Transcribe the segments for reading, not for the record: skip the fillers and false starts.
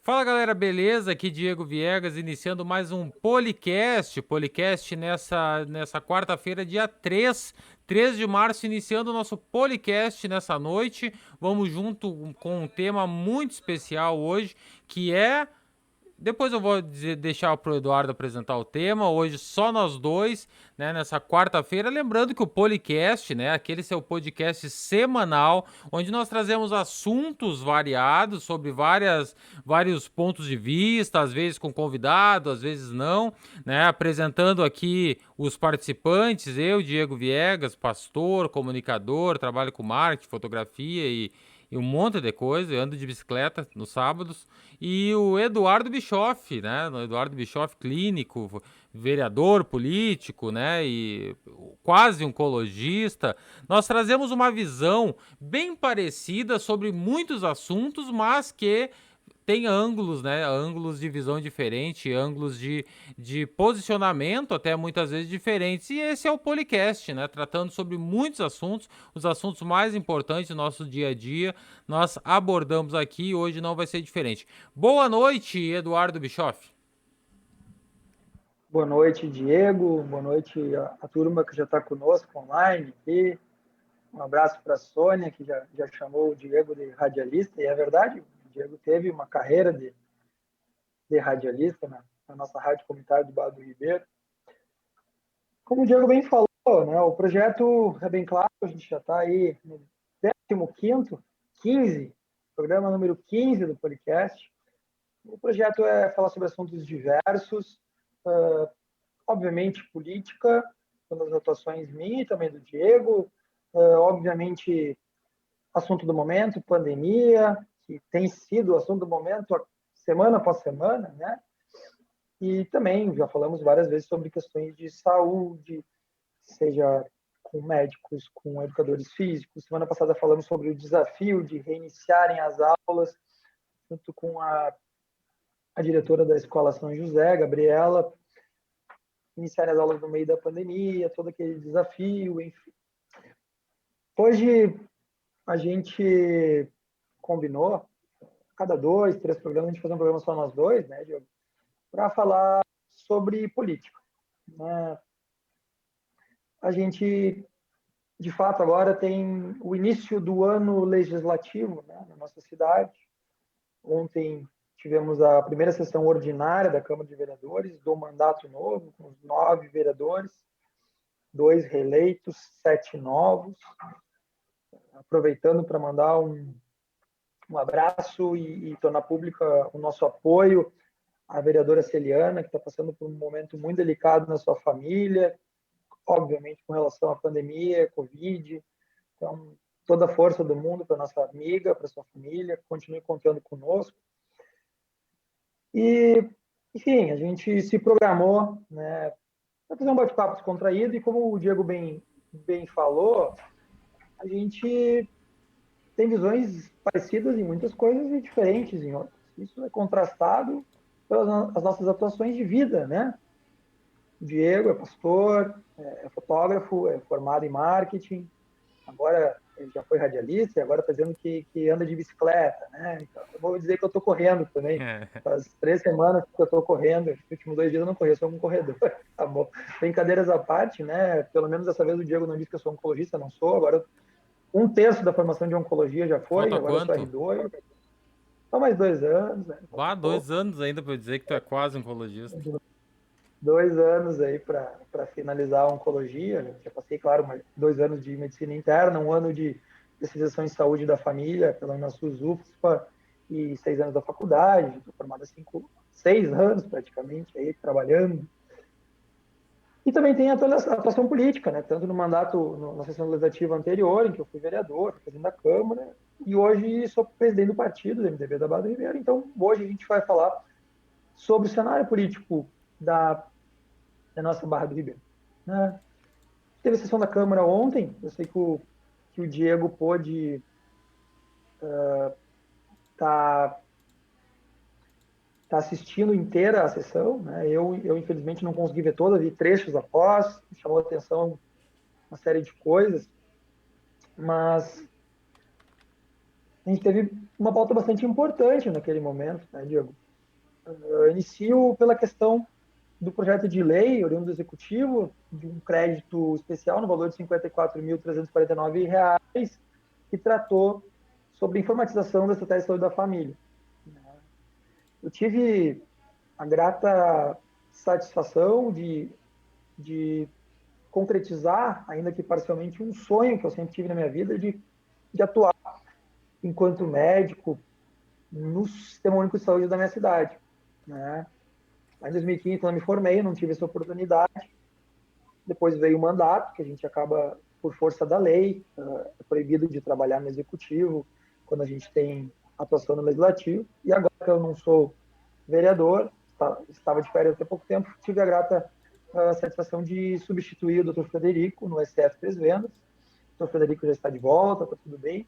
Fala galera, beleza? Aqui Diego Viegas, iniciando mais um Policast nessa quarta-feira, dia 3 de março, iniciando o nosso Policast nessa noite. Vamos junto com um tema muito especial hoje, que é depois eu vou deixar pro Eduardo apresentar o tema. Hoje só nós dois, né, nessa quarta-feira. Lembrando que o Policast, né, aquele seu podcast semanal, onde nós trazemos assuntos variados sobre vários pontos de vista, às vezes com convidado, às vezes não, né, apresentando aqui os participantes. Eu, Diego Viegas, pastor, comunicador, trabalho com marketing, fotografia e um monte de coisa. Eu ando de bicicleta nos sábados. E o Eduardo Bischoff, né? O Eduardo Bischoff, clínico, vereador político, né? E quase oncologista. Nós trazemos uma visão bem parecida sobre muitos assuntos, mas que tem ângulos, né? Ângulos de visão diferente, ângulos de posicionamento até muitas vezes diferentes. E esse é o Policast, né? Tratando sobre muitos assuntos, os assuntos mais importantes do nosso dia a dia. Nós abordamos aqui e hoje não vai ser diferente. Boa noite, Eduardo Bischoff. Boa noite, Diego. Boa noite a turma que já está conosco online aqui. Um abraço para a Sônia, que já chamou o Diego de radialista. E é verdade, o Diego teve uma carreira de radialista na nossa rádio comunitária do Barra do Ribeiro. Como o Diego bem falou, né, o projeto é bem claro, a gente já está aí no 15º, 15, programa número 15 do podcast. O projeto é falar sobre assuntos diversos, obviamente política, pelas atuações minhas e também do Diego, obviamente assunto do momento, pandemia, que tem sido o assunto do momento semana após semana, né? E também já falamos várias vezes sobre questões de saúde, seja com médicos, com educadores físicos. Semana passada falamos sobre o desafio de reiniciarem as aulas, junto com a diretora da Escola São José, Gabriela, iniciar as aulas no meio da pandemia, todo aquele desafio, enfim. Hoje a gente combinou, cada 2, 3 programas, a gente fazer um programa só nós dois, né, Diogo, para falar sobre política. Né? A gente, de fato, agora tem o início do ano legislativo, né, na nossa cidade. Ontem tivemos a primeira sessão ordinária da Câmara de Vereadores, do mandato novo, com os 9 vereadores, 2 reeleitos, 7 novos. Aproveitando para mandar um abraço e tornar pública o nosso apoio à vereadora Celiana, que está passando por um momento muito delicado na sua família, obviamente com relação à pandemia, Covid. Então, toda a força do mundo para nossa amiga, para sua família, continue contando conosco. E, enfim, a gente se programou, né, para fazer um bate-papo descontraído, e como o Diego bem falou, a gente tem visões parecidas em muitas coisas e diferentes em outras. Isso é contrastado pelas as nossas atuações de vida, né? O Diego é pastor, é fotógrafo, é formado em marketing, agora ele já foi radialista e agora está dizendo que anda de bicicleta, né? Então, eu vou dizer que eu estou correndo também. Faz 3 semanas que eu estou correndo, os últimos 2 dias eu não corri, eu sou um corredor. Tá bom. Brincadeiras à parte, né? Pelo menos dessa vez o Diego não disse que eu sou oncologista, não sou. Agora, 1/3 da formação de oncologia já foi, Falta agora eu sou quanto? R2. Só mais 2 anos, né? Falta Bah, pouco. 2 anos ainda pra eu dizer que tu é quase oncologista. 2 anos aí para finalizar a oncologia. Já passei, claro, 2 anos de medicina interna, 1 ano de especialização em saúde da família pela nossa UFSPA e 6 anos da faculdade. Estou formado há 6 anos praticamente aí trabalhando. E também tem a atuação política, né? Tanto no mandato, na sessão legislativa anterior, em que eu fui vereador, presidente da Câmara, e hoje sou presidente do partido, do MDB da Barra do Ribeiro. Então, hoje a gente vai falar sobre o cenário político da nossa Barra do Ribeiro. Né? Teve a sessão da Câmara ontem, eu sei que o Diego pôde tá assistindo inteira a sessão, né? Eu infelizmente não consegui ver toda, vi trechos após, me chamou a atenção uma série de coisas, mas a gente teve uma pauta bastante importante naquele momento, né, Diego? Eu inicio pela questão do projeto de lei, oriundo do Executivo, de um crédito especial no valor de R$ 54.349, que tratou sobre informatização da estratégia de saúde da família. Eu tive a grata satisfação de concretizar, ainda que parcialmente, um sonho que eu sempre tive na minha vida de atuar enquanto médico no Sistema Único de Saúde da minha cidade. Né? Lá em 2015, quando eu me formei, eu não tive essa oportunidade. Depois veio o mandato, que a gente acaba, por força da lei, é proibido de trabalhar no executivo quando a gente tem atuação no legislativo. E agora que eu não sou vereador, estava de férias até pouco tempo, tive a grata satisfação de substituir o Dr. Frederico no SF Três Vendas. O Dr. Frederico já está de volta, está tudo bem.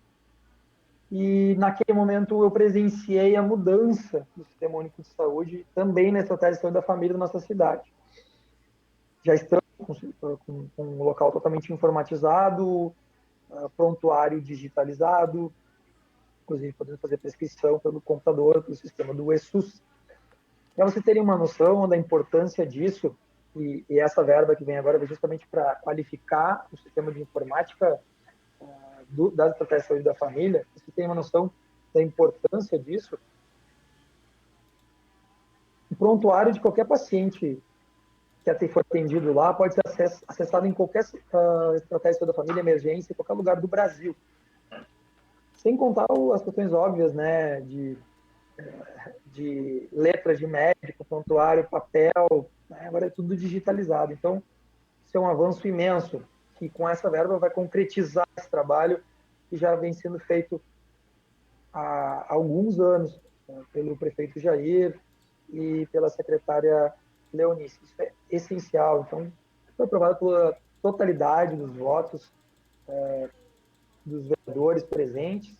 E naquele momento eu presenciei a mudança do Sistema Único de Saúde também na estratégia de saúde da família da nossa cidade. Já estamos com um local totalmente informatizado, prontuário digitalizado, inclusive podendo fazer prescrição pelo computador, pelo sistema do ESUS. Para vocês terem uma noção da importância disso, e essa verba que vem agora é justamente para qualificar o sistema de informática das estratégias de saúde da família, você tem uma noção da importância disso. O prontuário de qualquer paciente que for atendido lá pode ser acessado em qualquer estratégia de saúde da família, emergência, em qualquer lugar do Brasil. Sem contar as questões óbvias, né, de letras de médico, prontuário, papel, né, agora é tudo digitalizado. Então, isso é um avanço imenso, que com essa verba vai concretizar esse trabalho que já vem sendo feito há alguns anos, né, pelo prefeito Jair e pela secretária Leonice. Isso é essencial. Então, foi aprovado pela totalidade dos votos dos vereadores presentes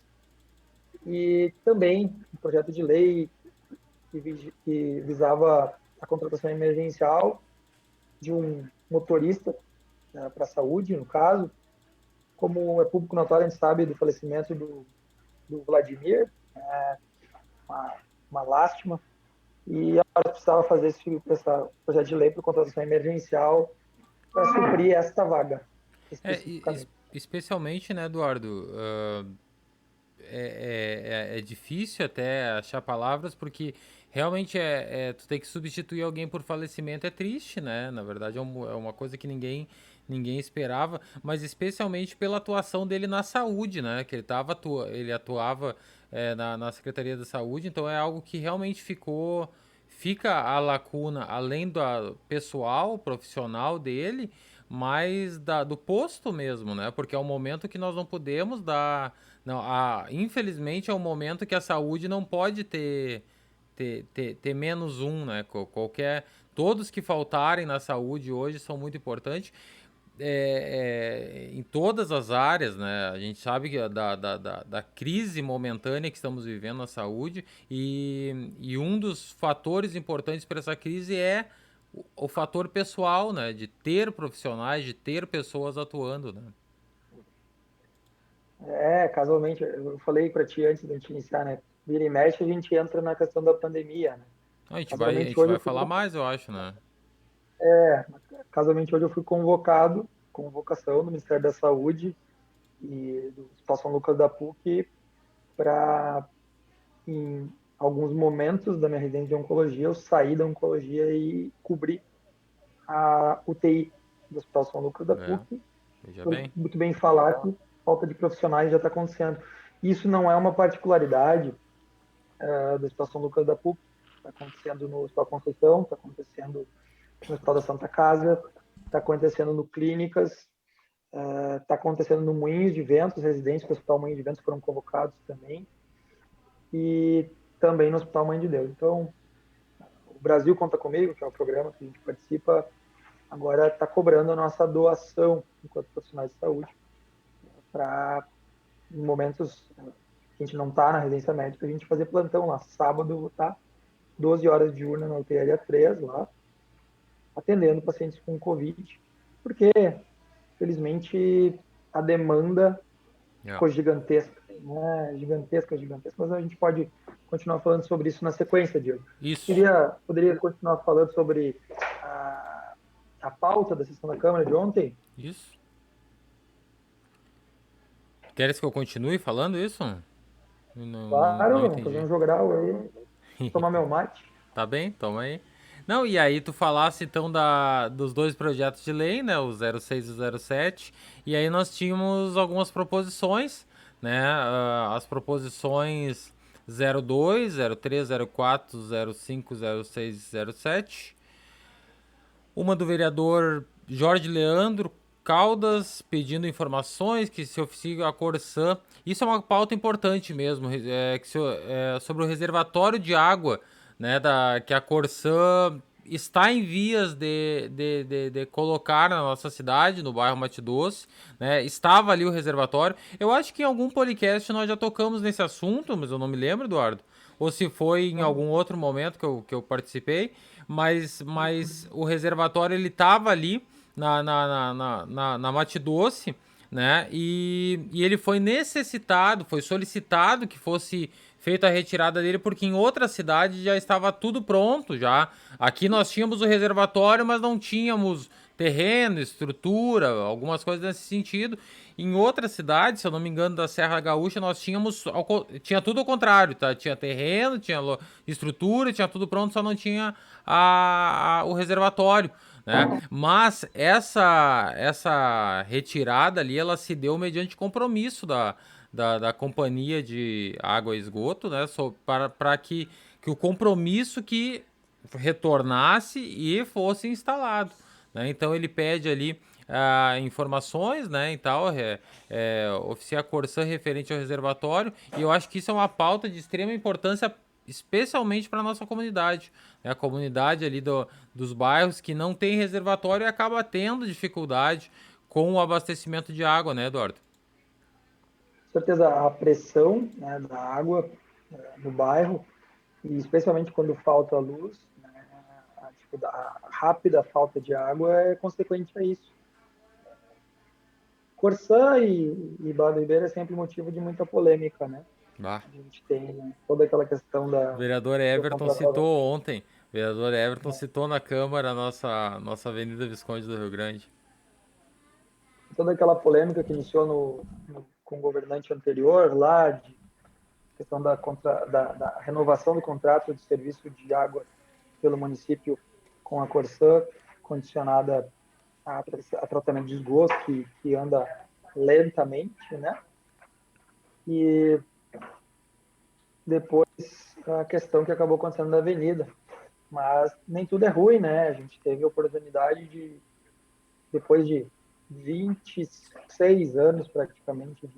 e também um projeto de lei que visava a contratação emergencial de um motorista, né, para a saúde, no caso. Como é público notório, a gente sabe do falecimento do Vladimir, uma, uma lástima, e agora precisava fazer esse projeto de lei para contratação emergencial para suprir esta vaga, especificamente. Especialmente, né, Eduardo? É difícil até achar palavras, porque realmente tu ter que substituir alguém por falecimento é triste, né? Na verdade é uma coisa que ninguém esperava, mas especialmente pela atuação dele na saúde, né? Que ele atuava na Secretaria da Saúde, então é algo que realmente fica a lacuna, além do pessoal, profissional dele, mas do posto mesmo, né? Porque é um momento que nós não podemos dar. Não, infelizmente é um momento que a saúde não pode ter menos um, né? Todos que faltarem na saúde hoje são muito importantes. Em todas as áreas, né? A gente sabe que da crise momentânea que estamos vivendo na saúde e um dos fatores importantes para essa crise é o fator pessoal, né? De ter profissionais, de ter pessoas atuando, né? Casualmente, eu falei para ti antes da gente iniciar, né? Vira e mexe, a gente entra na questão da pandemia, né? A Casualmente gente hoje vai eu fui, falar mais, eu acho, né? casualmente hoje eu fui convocado, convocação do Ministério da Saúde e do Hospital São Lucas da PUC para, em alguns momentos da minha residência de oncologia, eu sair da oncologia e cobrir a UTI do Hospital São Lucas da É, PUC. veja Por bem. muito bem falar que falta de profissionais já está acontecendo. Isso não é uma particularidade da Hospital São Lucas da PUC, está acontecendo no Hospital Conceição, está acontecendo no Hospital da Santa Casa, está acontecendo no Clínicas, está acontecendo no Moinhos de Ventos, os residentes do Hospital Moinhos de Ventos foram convocados também, e também no Hospital Mãe de Deus. Então, o Brasil Conta Comigo, que é o programa que a gente participa, agora está cobrando a nossa doação enquanto profissionais de saúde para, em momentos que a gente não está na residência médica, a gente fazer plantão lá. Sábado eu vou estar 12 horas de urna na UTI 3 lá, atendendo pacientes com Covid, porque, felizmente, a demanda Yeah. ficou gigantesca. né, gigantesca, mas a gente pode continuar falando sobre isso na sequência, Diego. Isso, Poderia continuar falando sobre a pauta da sessão da Câmara de ontem? isso. Queres que eu continue falando isso? Não Claro, vamos fazer entendi. um jogral aí, tomar meu mate. Tá bem? Toma aí. Não, e aí tu falasse então dos dois projetos de lei, né, o 06 e o 07, e aí nós tínhamos algumas proposições, né, as proposições 02, 03, 04, 05, 06 e 07, uma do vereador Jorge Leandro Caldas pedindo informações que se oficie a Corsã. Isso é uma pauta importante mesmo, sobre o reservatório de água, né, que a Corsã está em vias de colocar na nossa cidade, no bairro Mato Doce, né? Estava ali o reservatório. Eu acho que em algum podcast nós já tocamos nesse assunto, mas eu não me lembro, Eduardo. Ou se foi em algum outro momento que eu participei, mas o reservatório ele estava ali na Mato Doce, né? E ele foi necessitado, foi solicitado que fosse feita a retirada dele, porque em outra cidade já estava tudo pronto já. Aqui nós tínhamos o reservatório, mas não tínhamos terreno, estrutura, algumas coisas nesse sentido. Em outra cidade, se eu não me engano, da Serra Gaúcha, nós tinha tudo ao contrário, tá? Tinha terreno, tinha estrutura, tinha tudo pronto, só não tinha o reservatório, né? Mas essa retirada ali, ela se deu mediante compromisso da companhia de água e esgoto, né? Para que o compromisso que retornasse e fosse instalado, né? Então ele pede ali informações, né, e tal, oficia a Corsã referente ao reservatório, e eu acho que isso é uma pauta de extrema importância, especialmente para a nossa comunidade, né, a comunidade ali dos bairros que não tem reservatório e acaba tendo dificuldade com o abastecimento de água, né, Eduardo? Com certeza a pressão, né, da água no bairro, e especialmente quando falta luz, né, a rápida falta de água é consequente a isso. Corsã e Bado Ribeiro é sempre motivo de muita polêmica, né? Bah. A gente tem toda aquela questão O da vereador do Everton contrato, citou ontem. O vereador Everton citou na Câmara a nossa Avenida Visconde do Rio Grande. toda aquela polêmica que iniciou com o governante anterior lá, de questão da renovação do contrato de serviço de água pelo município com a Corsã, condicionada a tratamento de esgoto, que anda lentamente, né? E depois a questão que acabou acontecendo na avenida. Mas nem tudo é ruim, né? A gente teve a oportunidade de, depois de 26 anos praticamente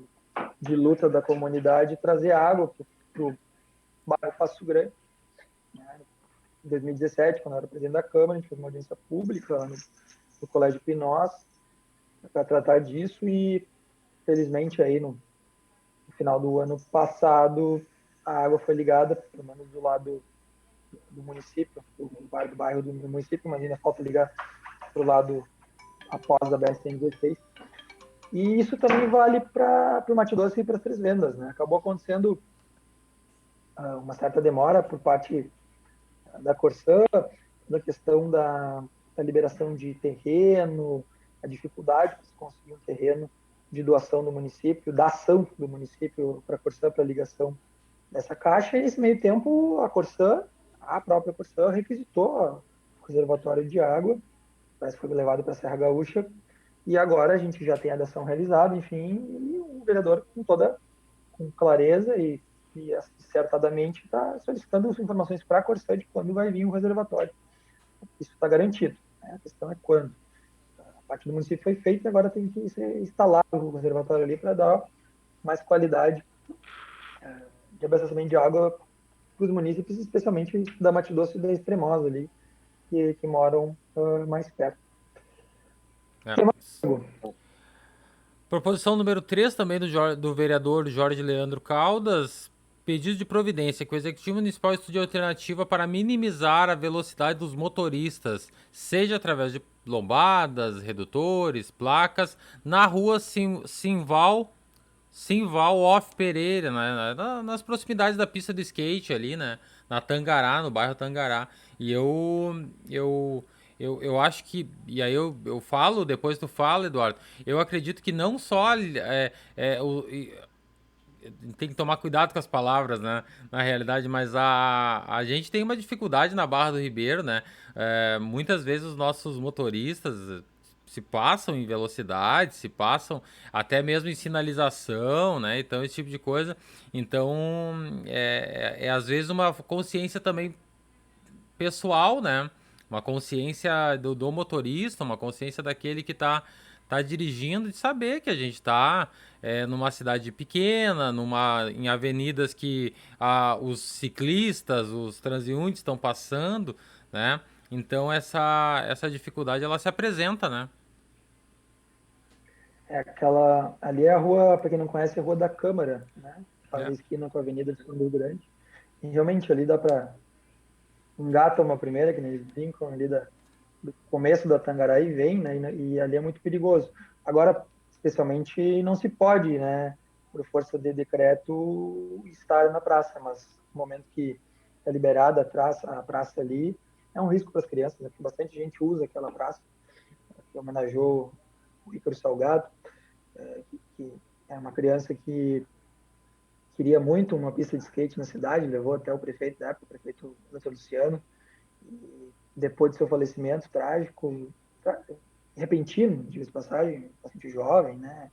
de luta da comunidade, trazer água para o bairro Passo Grande. Em 2017, quando eu era presidente da Câmara, a gente fez uma audiência pública no Colégio Pinós para tratar disso e, felizmente, aí no final do ano passado, a água foi ligada, pelo menos do lado do município, do bairro do município, mas ainda falta ligar para o lado após a BR-116. E isso também vale para o Mato Doce e para as Três Vendas, né? Acabou acontecendo uma certa demora por parte da Corsã, da questão da liberação de terreno, a dificuldade de se conseguir um terreno de doação do município, da ação do município para a Corsã, para a ligação dessa caixa, e nesse meio tempo a própria Corsã requisitou o reservatório de água, parece que foi levado para a Serra Gaúcha, e agora a gente já tem a dação realizada, enfim, e o vereador com clareza e acertadamente está solicitando as informações para a Corsã de quando vai vir o reservatório. Isso está garantido, né? A questão é quando. A parte do município foi feita, agora tem que ser instalado o reservatório ali para dar mais qualidade de abastecimento de água para os munícipes, especialmente da Mato Doce e da Extremosa ali, que moram mais perto. É. Tem mais Proposição número 3 também do vereador Jorge Leandro Caldas. Pedido de providência que o Executivo Municipal estude alternativa para minimizar a velocidade dos motoristas, seja através de lombadas, redutores, placas, na rua Simval Simval Off Pereira, né? Nas proximidades da pista do skate ali, né? Na Tangará, no bairro Tangará. E eu acho que. E aí eu falo, depois tu fala, Eduardo. Eu acredito que não só tem que tomar cuidado com as palavras, né? Na realidade, mas a gente tem uma dificuldade na Barra do Ribeiro, né? Muitas vezes os nossos motoristas se passam em velocidade, se passam até mesmo em sinalização, né? Então, esse tipo de coisa. Então, é às vezes uma consciência também pessoal, né? Uma consciência do motorista, uma consciência daquele que tá dirigindo, de saber que a gente está numa cidade pequena, em avenidas que os ciclistas, os transeuntes estão passando, né? Então essa dificuldade ela se apresenta, né? É aquela. Ali é a rua, para quem não conhece, é a Rua da Câmara, né? Faz a É, esquina com a Avenida de São Rio Grande. E realmente ali dá para engata uma primeira, que nem eles brincam ali do começo da Tangaraí vem, né? E ali é muito perigoso. Agora, especialmente, não se pode, né? Por força de decreto, estar na praça, mas no momento que é liberada a praça ali, é um risco para as crianças, né? Porque bastante gente usa aquela praça, que homenageou o Ícaro Salgado, que é uma criança que queria muito uma pista de skate na cidade, levou até o prefeito da época, o prefeito Dr. Luciano, e depois do seu falecimento trágico, repentino, diga-se de passagem, bastante jovem, né?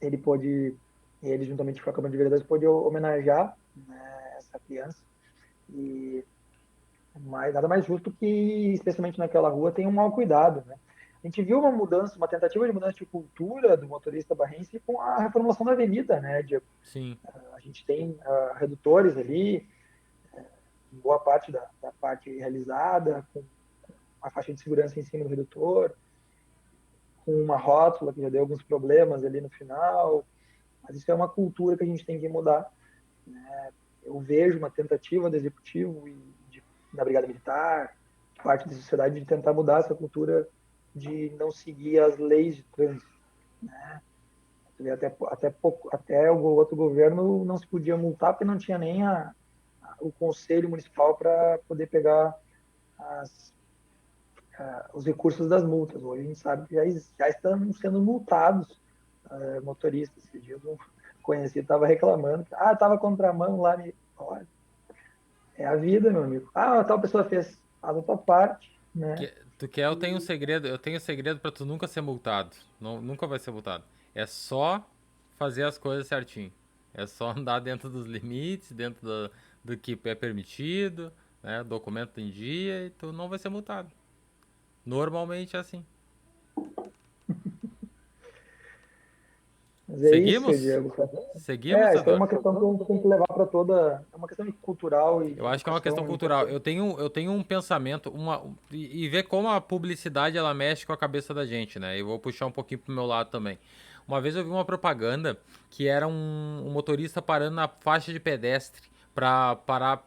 Ele pôde, ele juntamente com a Câmara de Vereadores, pôde homenagear, né, essa criança. E mais, nada mais justo que, especialmente naquela rua, tem um mau cuidado, né? A gente viu uma mudança, uma tentativa de mudança de cultura do motorista barrense com a reformulação da avenida, né, Diego? sim. A gente tem redutores ali, boa parte da parte realizada, com a faixa de segurança em cima do redutor, com uma rótula que já deu alguns problemas ali no final, mas isso é uma cultura que a gente tem que mudar. Eu vejo uma tentativa do executivo da Brigada Militar, de parte da sociedade, de tentar mudar essa cultura de não seguir as leis de trânsito. Né? Até o outro governo não se podia multar porque não tinha nem o conselho municipal para poder pegar as, os recursos das multas. Hoje a gente sabe que já estão sendo multados motoristas. Esse dia um conhecido estava reclamando, estava contramão lá. Olha, é a vida, meu amigo. Tal pessoa fez, faz a tua parte, né? Tu quer, eu tenho um segredo para tu nunca ser multado. Não, nunca vai ser multado. É só fazer as coisas certinho. É só andar dentro dos limites, do que é permitido, né? Documento em dia e tu não vai ser multado. Normalmente é assim. Mas é isso, Seguimos? Diego. Seguimos, Isso aí é uma Eduardo? questão que a gente tem que levar para toda. É uma questão cultural e Eu de acho que é uma questão educação cultural. importante. Eu tenho um pensamento, e ver como a publicidade ela mexe com a cabeça da gente, né? Eu vou puxar um pouquinho pro meu lado também. Uma vez eu vi uma propaganda que era um motorista parando na faixa de pedestre para parar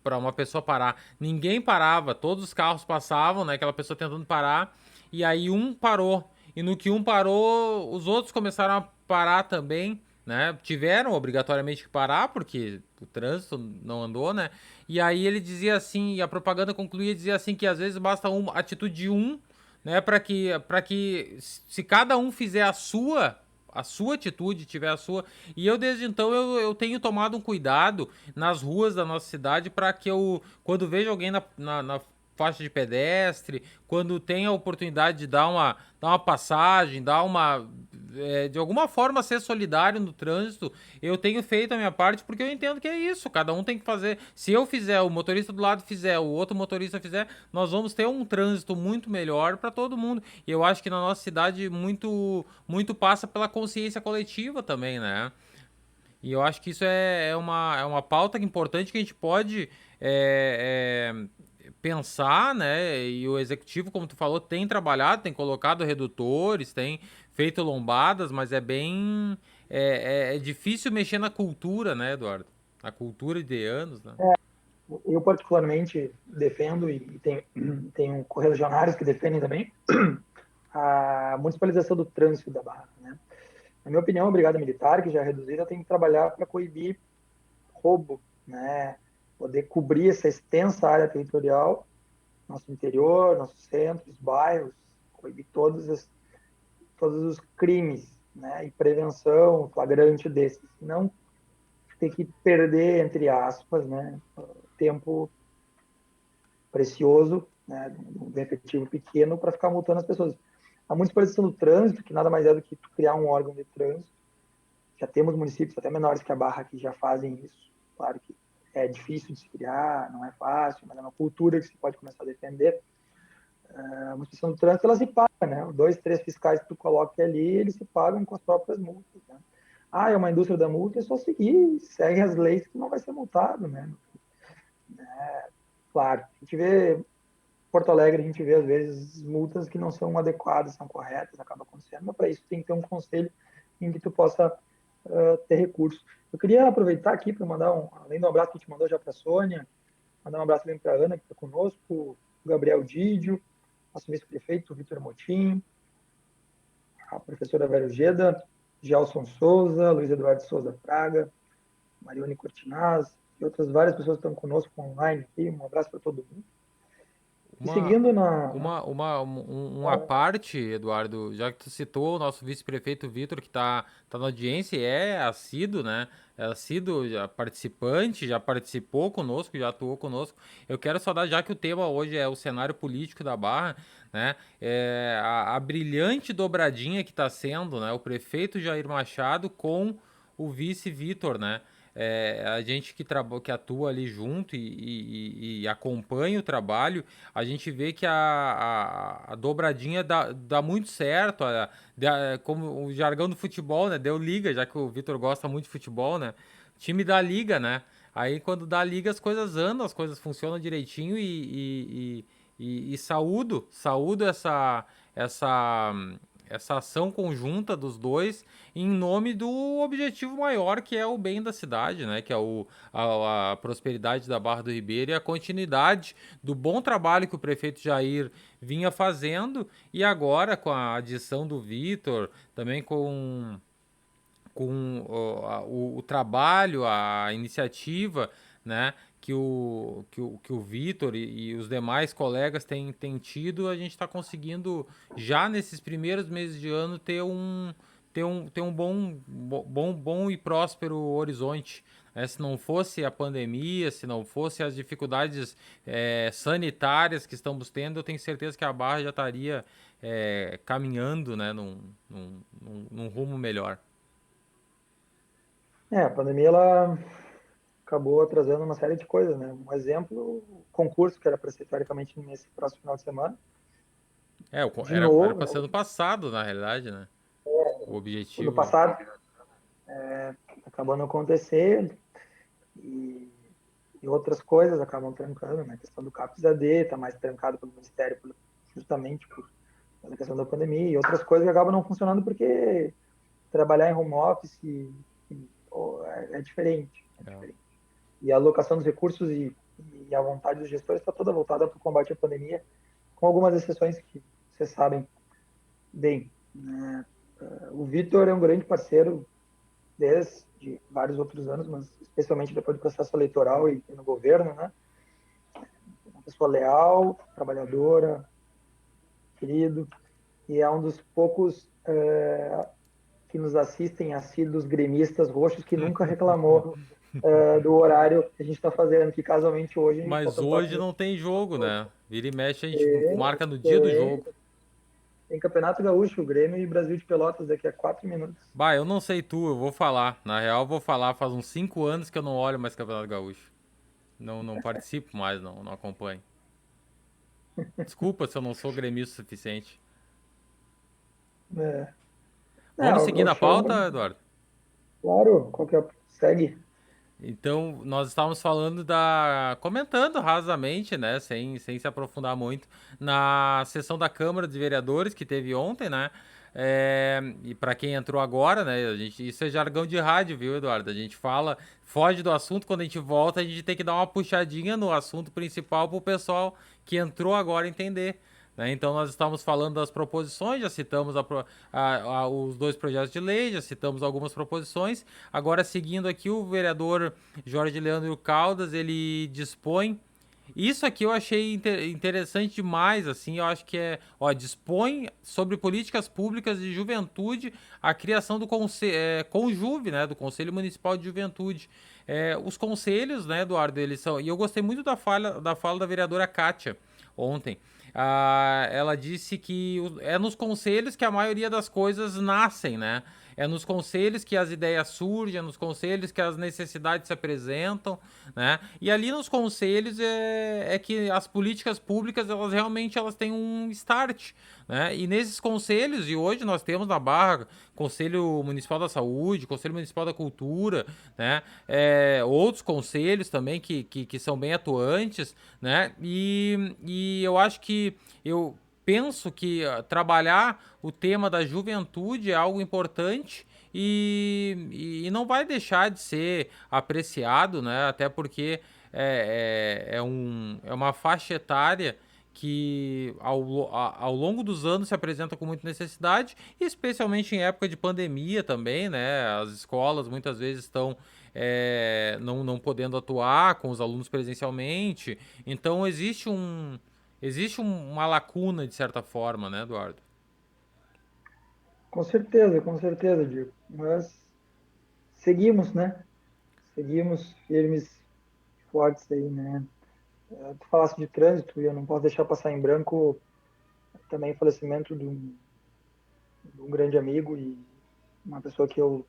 para uma pessoa parar. Ninguém parava, todos os carros passavam, né? Aquela pessoa tentando parar, e aí um parou. E no que um parou, os outros começaram a parar também, né? Tiveram obrigatoriamente que parar, porque o trânsito não andou, né? E aí ele dizia assim, e a propaganda concluía dizia assim que às vezes basta uma atitude de um, né, para que se cada um fizer a sua atitude, tiver a sua. E eu, desde então, eu tenho tomado um cuidado nas ruas da nossa cidade para que eu, quando vejo alguém na faixa de pedestre, quando tem a oportunidade de dar uma passagem, de alguma forma ser solidário no trânsito, eu tenho feito a minha parte porque eu entendo que é isso. Cada um tem que fazer. Se eu fizer, o motorista do lado fizer, o outro motorista fizer, nós vamos ter um trânsito muito melhor para todo mundo. E eu acho que na nossa cidade muito passa pela consciência coletiva também, né? E eu acho que isso é uma pauta importante que a gente pode pensar, né? E o executivo, como tu falou, tem trabalhado, tem colocado redutores, tem feito lombadas, mas é bem. É difícil mexer na cultura, né, Eduardo? A cultura de anos, né? Eu, particularmente, defendo, e tenho correligionários que defendem também, a municipalização do trânsito da Barra, né? Na minha opinião, a Brigada Militar, que já é reduzida, tem que trabalhar para coibir roubo, né? Poder cobrir essa extensa área territorial, nosso interior, nossos centros, bairros, coibir todos os crimes, né? E prevenção flagrante desses. Não ter que perder, entre aspas, né? Tempo precioso, né? De efetivo pequeno para ficar multando as pessoas. Há muita exposição do trânsito, que nada mais é do que criar um órgão de trânsito. Já temos municípios até menores que a Barra que já fazem isso. Claro que é difícil de se criar, não é fácil, mas é uma cultura que se pode começar a defender. Uma instituição do trânsito, ela se paga, né? 2, 3 fiscais que tu coloca ali, eles se pagam com as próprias multas, né? Ah, é uma indústria da multa, é só seguir, segue as leis que não vai ser multado, né? Claro, a gente vê Porto Alegre, a gente vê às vezes multas que não são adequadas, são corretas, acaba acontecendo, mas para isso tem que ter um conselho em que tu possa ter recurso. Eu queria aproveitar aqui para mandar além do abraço que a gente mandou já para a Sônia, mandar um abraço também para a Ana, que está conosco, o Gabriel Didio, nosso vice-prefeito, Vitor Motim, a professora Vera Ojeda, Gelson Souza, Luiz Eduardo Souza Praga, Marione Cortinaz, e outras várias pessoas que estão conosco online aqui. Um abraço para todo mundo. E Uma, seguindo na. uma parte, Eduardo, já que tu citou o nosso vice-prefeito Vitor, que tá na audiência e é assíduo, né? É assíduo, já participante, já participou conosco, já atuou conosco. Eu quero só dar, já que o tema hoje é o cenário político da Barra, né? A brilhante dobradinha que está sendo, né? O prefeito Jair Machado com o vice Vitor, né? A gente que atua ali junto e acompanha o trabalho, a gente vê que a dobradinha dá muito certo, como o jargão do futebol, né? Deu liga, já que o Vitor gosta muito de futebol, né? Time da liga, né? Aí quando dá liga as coisas andam, as coisas funcionam direitinho e saúdo essa, essa ação conjunta dos dois em nome do objetivo maior que é o bem da cidade, né? Que é a prosperidade da Barra do Ribeiro e a continuidade do bom trabalho que o prefeito Jair vinha fazendo e agora com a adição do Vitor, também com o trabalho, a iniciativa, né, que o Vitor e os demais colegas têm tido, a gente está conseguindo, já nesses primeiros meses de ano, ter um bom e próspero horizonte. Se não fosse a pandemia, se não fosse as dificuldades sanitárias que estamos tendo, eu tenho certeza que a Barra já estaria caminhando, né, num rumo melhor. A pandemia ela acabou atrasando uma série de coisas, né? Um exemplo, o concurso que era para ser teoricamente nesse próximo final de semana, de Era novo, para ser no passado, na realidade, né? O no objetivo. passado, acabou não acontecendo e outras coisas acabam trancando, né? A questão do CAPS-AD está mais trancado pelo Ministério justamente pela questão da pandemia e outras coisas que acabam não funcionando porque trabalhar em home office é diferente, é É. diferente. E a alocação dos recursos e a vontade dos gestores está toda voltada para o combate à pandemia, com algumas exceções que vocês sabem bem. Né? O Vitor é um grande parceiro desde vários outros anos, mas especialmente depois do processo eleitoral e no governo, né? Uma pessoa leal, trabalhadora, querido, e é um dos poucos que nos assistem assíduos gremistas roxos que nunca reclamou do horário que a gente está fazendo, que casualmente hoje Mas faltam 4 hoje minutos. não tem jogo, né? Vira e mexe, a gente marca no dia do Tem, jogo. tem Campeonato Gaúcho, Grêmio e Brasil de Pelotas daqui a 4 minutos. Bah, eu não sei tu, eu vou falar. Na real, eu vou falar. Faz uns 5 anos que eu não olho mais Campeonato Gaúcho. Não participo mais, não acompanho. Desculpa se eu não sou gremista o suficiente. É, Vamos seguir o na show, pauta, Eduardo? claro, qualquer segue. Então, nós estávamos comentando rasamente, né, sem se aprofundar muito, na sessão da Câmara de Vereadores que teve ontem, né, e para quem entrou agora, né, isso é jargão de rádio, viu, Eduardo? A gente fala, foge do assunto, quando a gente volta, a gente tem que dar uma puxadinha no assunto principal para o pessoal que entrou agora entender. né? Então nós estamos falando das proposições, já citamos os dois projetos de lei, já citamos algumas proposições. Agora, seguindo aqui, o vereador Jorge Leandro Caldas, ele dispõe. Isso aqui eu achei interessante demais, assim, eu acho que dispõe sobre políticas públicas de juventude a criação do Conjuve, né, do Conselho Municipal de Juventude. Os conselhos, né, Eduardo, eles são, e eu gostei muito da fala da vereadora Kátia ontem. Ela disse que é nos conselhos que a maioria das coisas nascem, né? É nos conselhos que as ideias surgem, é nos conselhos que as necessidades se apresentam, né? E ali nos conselhos é que as políticas públicas, elas têm um start, né? E nesses conselhos, e hoje nós temos na Barra Conselho Municipal da Saúde, Conselho Municipal da Cultura, né? Outros conselhos também que são bem atuantes, né? E eu acho que eu penso que trabalhar o tema da juventude é algo importante e não vai deixar de ser apreciado, né? Até porque é uma faixa etária que ao longo dos anos se apresenta com muita necessidade, especialmente em época de pandemia também, né? As escolas muitas vezes estão não podendo atuar com os alunos presencialmente, então existe uma lacuna de certa forma, né, Eduardo? Com certeza, Diego. Mas seguimos, né? Seguimos firmes, fortes aí, né? Tu falaste de trânsito e eu não posso deixar passar em branco também o falecimento de um grande amigo e uma pessoa que eu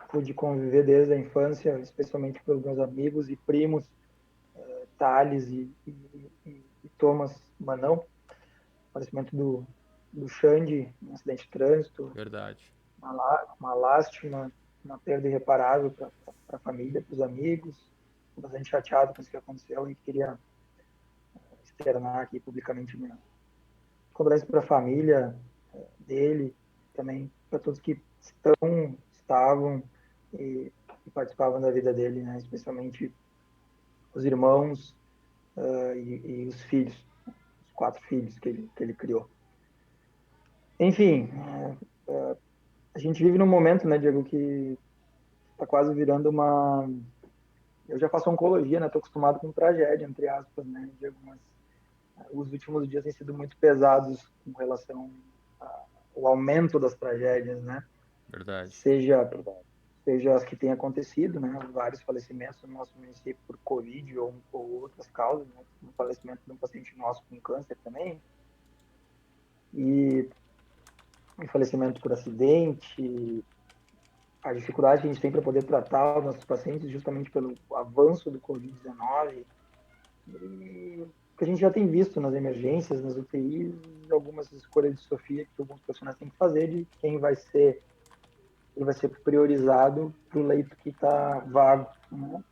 pude conviver desde a infância, especialmente pelos meus amigos e primos, Thales e Thomas Manão. O falecimento do Xande, um acidente de trânsito, Verdade. uma lástima, uma perda irreparável para a família, para os amigos. Estou bastante chateado com isso que aconteceu e queria externar aqui publicamente minha condolência para a família dele, também para todos que estavam e participavam da vida dele, né? Especialmente os irmãos e os filhos, os 4 filhos que ele criou. Enfim, a gente vive num momento, né, Diego, que está quase virando uma. Eu já faço oncologia, né? Estou acostumado com tragédia, entre aspas, né, Diego? Mas os últimos dias têm sido muito pesados com relação ao aumento das tragédias, né? Verdade. Seja as que têm acontecido, né? Vários falecimentos no nosso município por Covid ou outras causas, né? O falecimento de um paciente nosso com câncer também, e o falecimento por acidente, a dificuldade que a gente tem para poder tratar os nossos pacientes justamente pelo avanço do Covid-19, e que a gente já tem visto nas emergências, nas UTIs, algumas escolhas de Sofia que alguns profissionais têm que fazer de quem vai ser priorizado para o leito que está vago, né?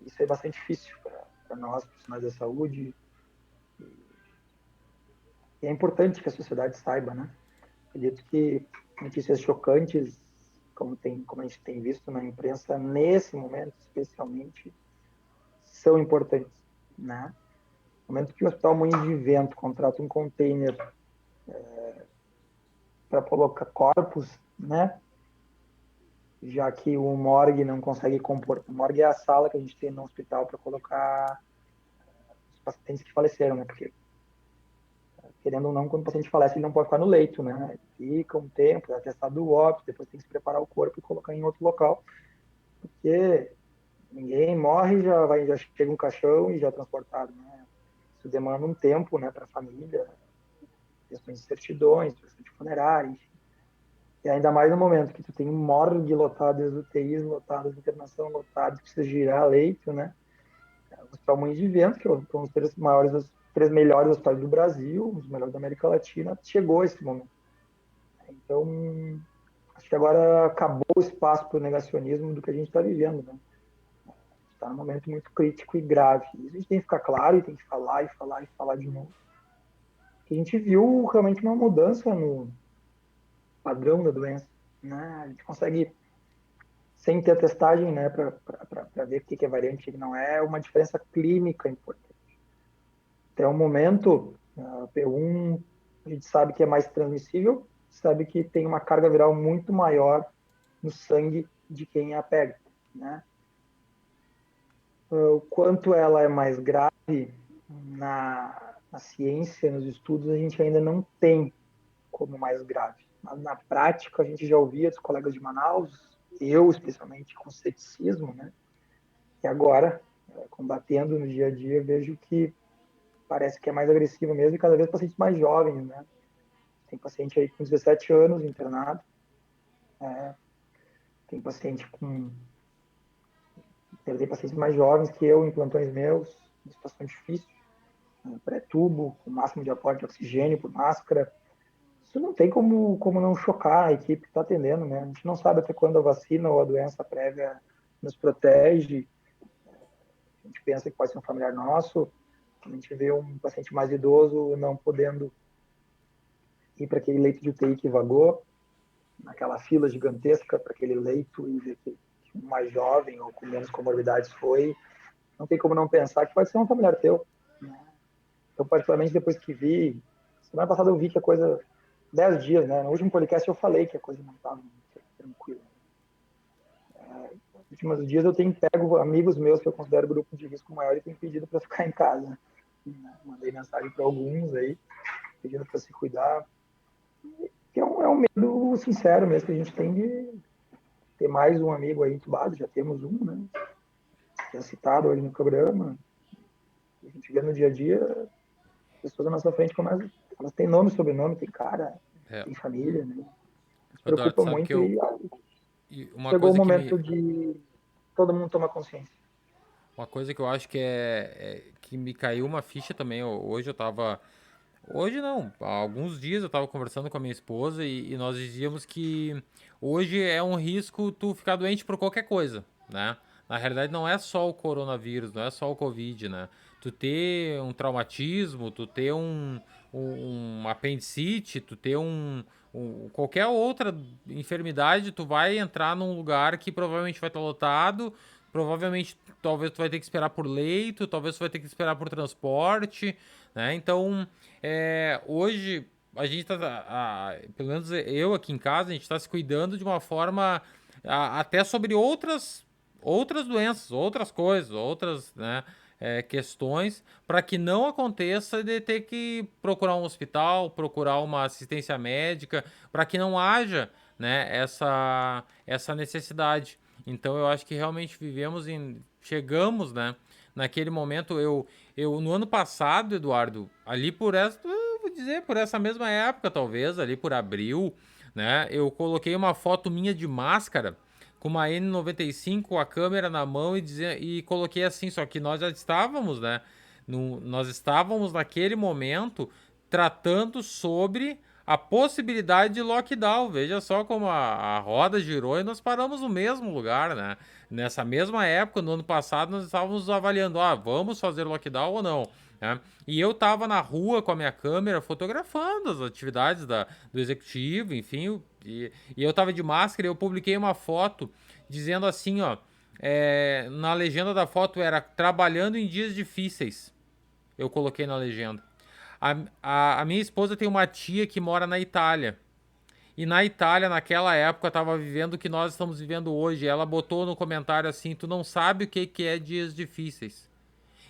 Isso é bastante difícil para nós, profissionais da saúde, e é importante que a sociedade saiba, né? Acredito que notícias chocantes, como a gente tem visto na imprensa, nesse momento especialmente, são importantes, né? No momento que o Hospital Moinhos de Vento contrata um container para colocar corpos, né? Já que o morgue não consegue compor. O morgue é a sala que a gente tem no hospital para colocar os pacientes que faleceram, né? Porque, querendo ou não, quando o paciente falece, ele não pode ficar no leito, né? Fica um tempo, é atestado do óbito, depois tem que se preparar o corpo e colocar em outro local, porque ninguém morre, já chega um caixão e já é transportado, né? Isso demanda um tempo, né, para a família, questões de certidões, questões de funerária, enfim. E ainda mais no momento que tu tem um morgue lotado, as UTIs lotadas, internação lotada, precisa girar leito, né? O Hospital Moinhos de Vento, que é um dos 3 melhores hospitais do Brasil, um dos melhores da América Latina, chegou a esse momento. Então, acho que agora acabou o espaço para o negacionismo do que a gente está vivendo, né? Está num momento muito crítico e grave. E a gente tem que ficar claro e tem que falar e falar e falar de novo. Que a gente viu realmente uma mudança no padrão da doença, né? A gente consegue, sem ter testagem, né, para ver o que é variante e o que não é, uma diferença clínica importante. Até o momento, a P1 A gente sabe que é mais transmissível, sabe que tem uma carga viral muito maior no sangue de quem a pega, né? O quanto ela é mais grave na ciência, nos estudos, a gente ainda não tem como mais grave. Mas na prática, a gente já ouvia dos colegas de Manaus, eu especialmente com ceticismo, né? E agora, combatendo no dia a dia, vejo que parece que é mais agressivo mesmo e cada vez pacientes mais jovens, né? Tem paciente aí com 17 anos internado, tem paciente com tem pacientes mais jovens que eu em plantões meus, em situação difícil, né? Pré-tubo, com máximo de aporte de oxigênio por máscara. Isso não tem como não chocar a equipe que está atendendo, né? A gente não sabe até quando a vacina ou a doença prévia nos protege. A gente pensa que pode ser um familiar nosso, a gente vê um paciente mais idoso não podendo ir para aquele leito de UTI que vagou, naquela fila gigantesca para aquele leito e ver que um mais jovem ou com menos comorbidades foi, não tem como não pensar que pode ser um familiar teu, né? Eu, particularmente, depois que vi, semana passada eu vi que a coisa, 10 dias, né? No último podcast eu falei que a coisa não estava tranquila. Nos últimos dias eu tenho pego amigos meus que eu considero grupo de risco maior e tenho pedido para ficar em casa. Mandei mensagem para alguns aí, pedindo para se cuidar. Que é um medo sincero mesmo que a gente tem de ter mais um amigo aí entubado, já temos um, né? Que é citado hoje no programa. A gente vê no dia a dia pessoas na nossa frente como elas têm nome, sobrenome, tem cara, É. tem família, né? Se Eduardo, preocupa sabe que muito eu. e E uma chegou o coisa que me. momento de todo mundo tomar consciência. Uma coisa que eu acho que que me caiu uma ficha também. Hoje eu tava. Hoje não, há alguns dias eu tava conversando com a minha esposa e nós dizíamos que hoje é um risco tu ficar doente por qualquer coisa, né? Na realidade não é só o coronavírus, não é só o Covid, né? Tu ter um traumatismo, tu ter um apendicite, tu ter qualquer outra enfermidade, tu vai entrar num lugar que provavelmente vai estar lotado, provavelmente talvez tu vai ter que esperar por leito, talvez tu vai ter que esperar por transporte, né? Então, hoje a gente tá, pelo menos eu aqui em casa, a gente está se cuidando de uma forma até sobre outras doenças, outras coisas, outras, né, questões, para que não aconteça de ter que procurar um hospital, procurar uma assistência médica, para que não haja, né, essa necessidade. Então eu acho que realmente chegamos, né, naquele momento. Eu no ano passado, Eduardo, ali eu vou dizer, por essa mesma época, talvez, ali por abril, né, eu coloquei uma foto minha de máscara com uma N95, a câmera na mão e coloquei assim, só que nós já estávamos, né? Nós estávamos naquele momento tratando sobre a possibilidade de lockdown. Veja só como a roda girou e nós paramos no mesmo lugar, né? Nessa mesma época, no ano passado, nós estávamos avaliando, vamos fazer lockdown ou não, né? E eu estava na rua com a minha câmera fotografando as atividades do executivo, enfim, e eu estava de máscara e eu publiquei uma foto dizendo assim, ó, na legenda da foto era trabalhando em dias difíceis. Eu coloquei na legenda. A minha esposa tem uma tia que mora na Itália. E na Itália, naquela época, estava vivendo o que nós estamos vivendo hoje. Ela botou no comentário assim: tu não sabe o que é dias difíceis.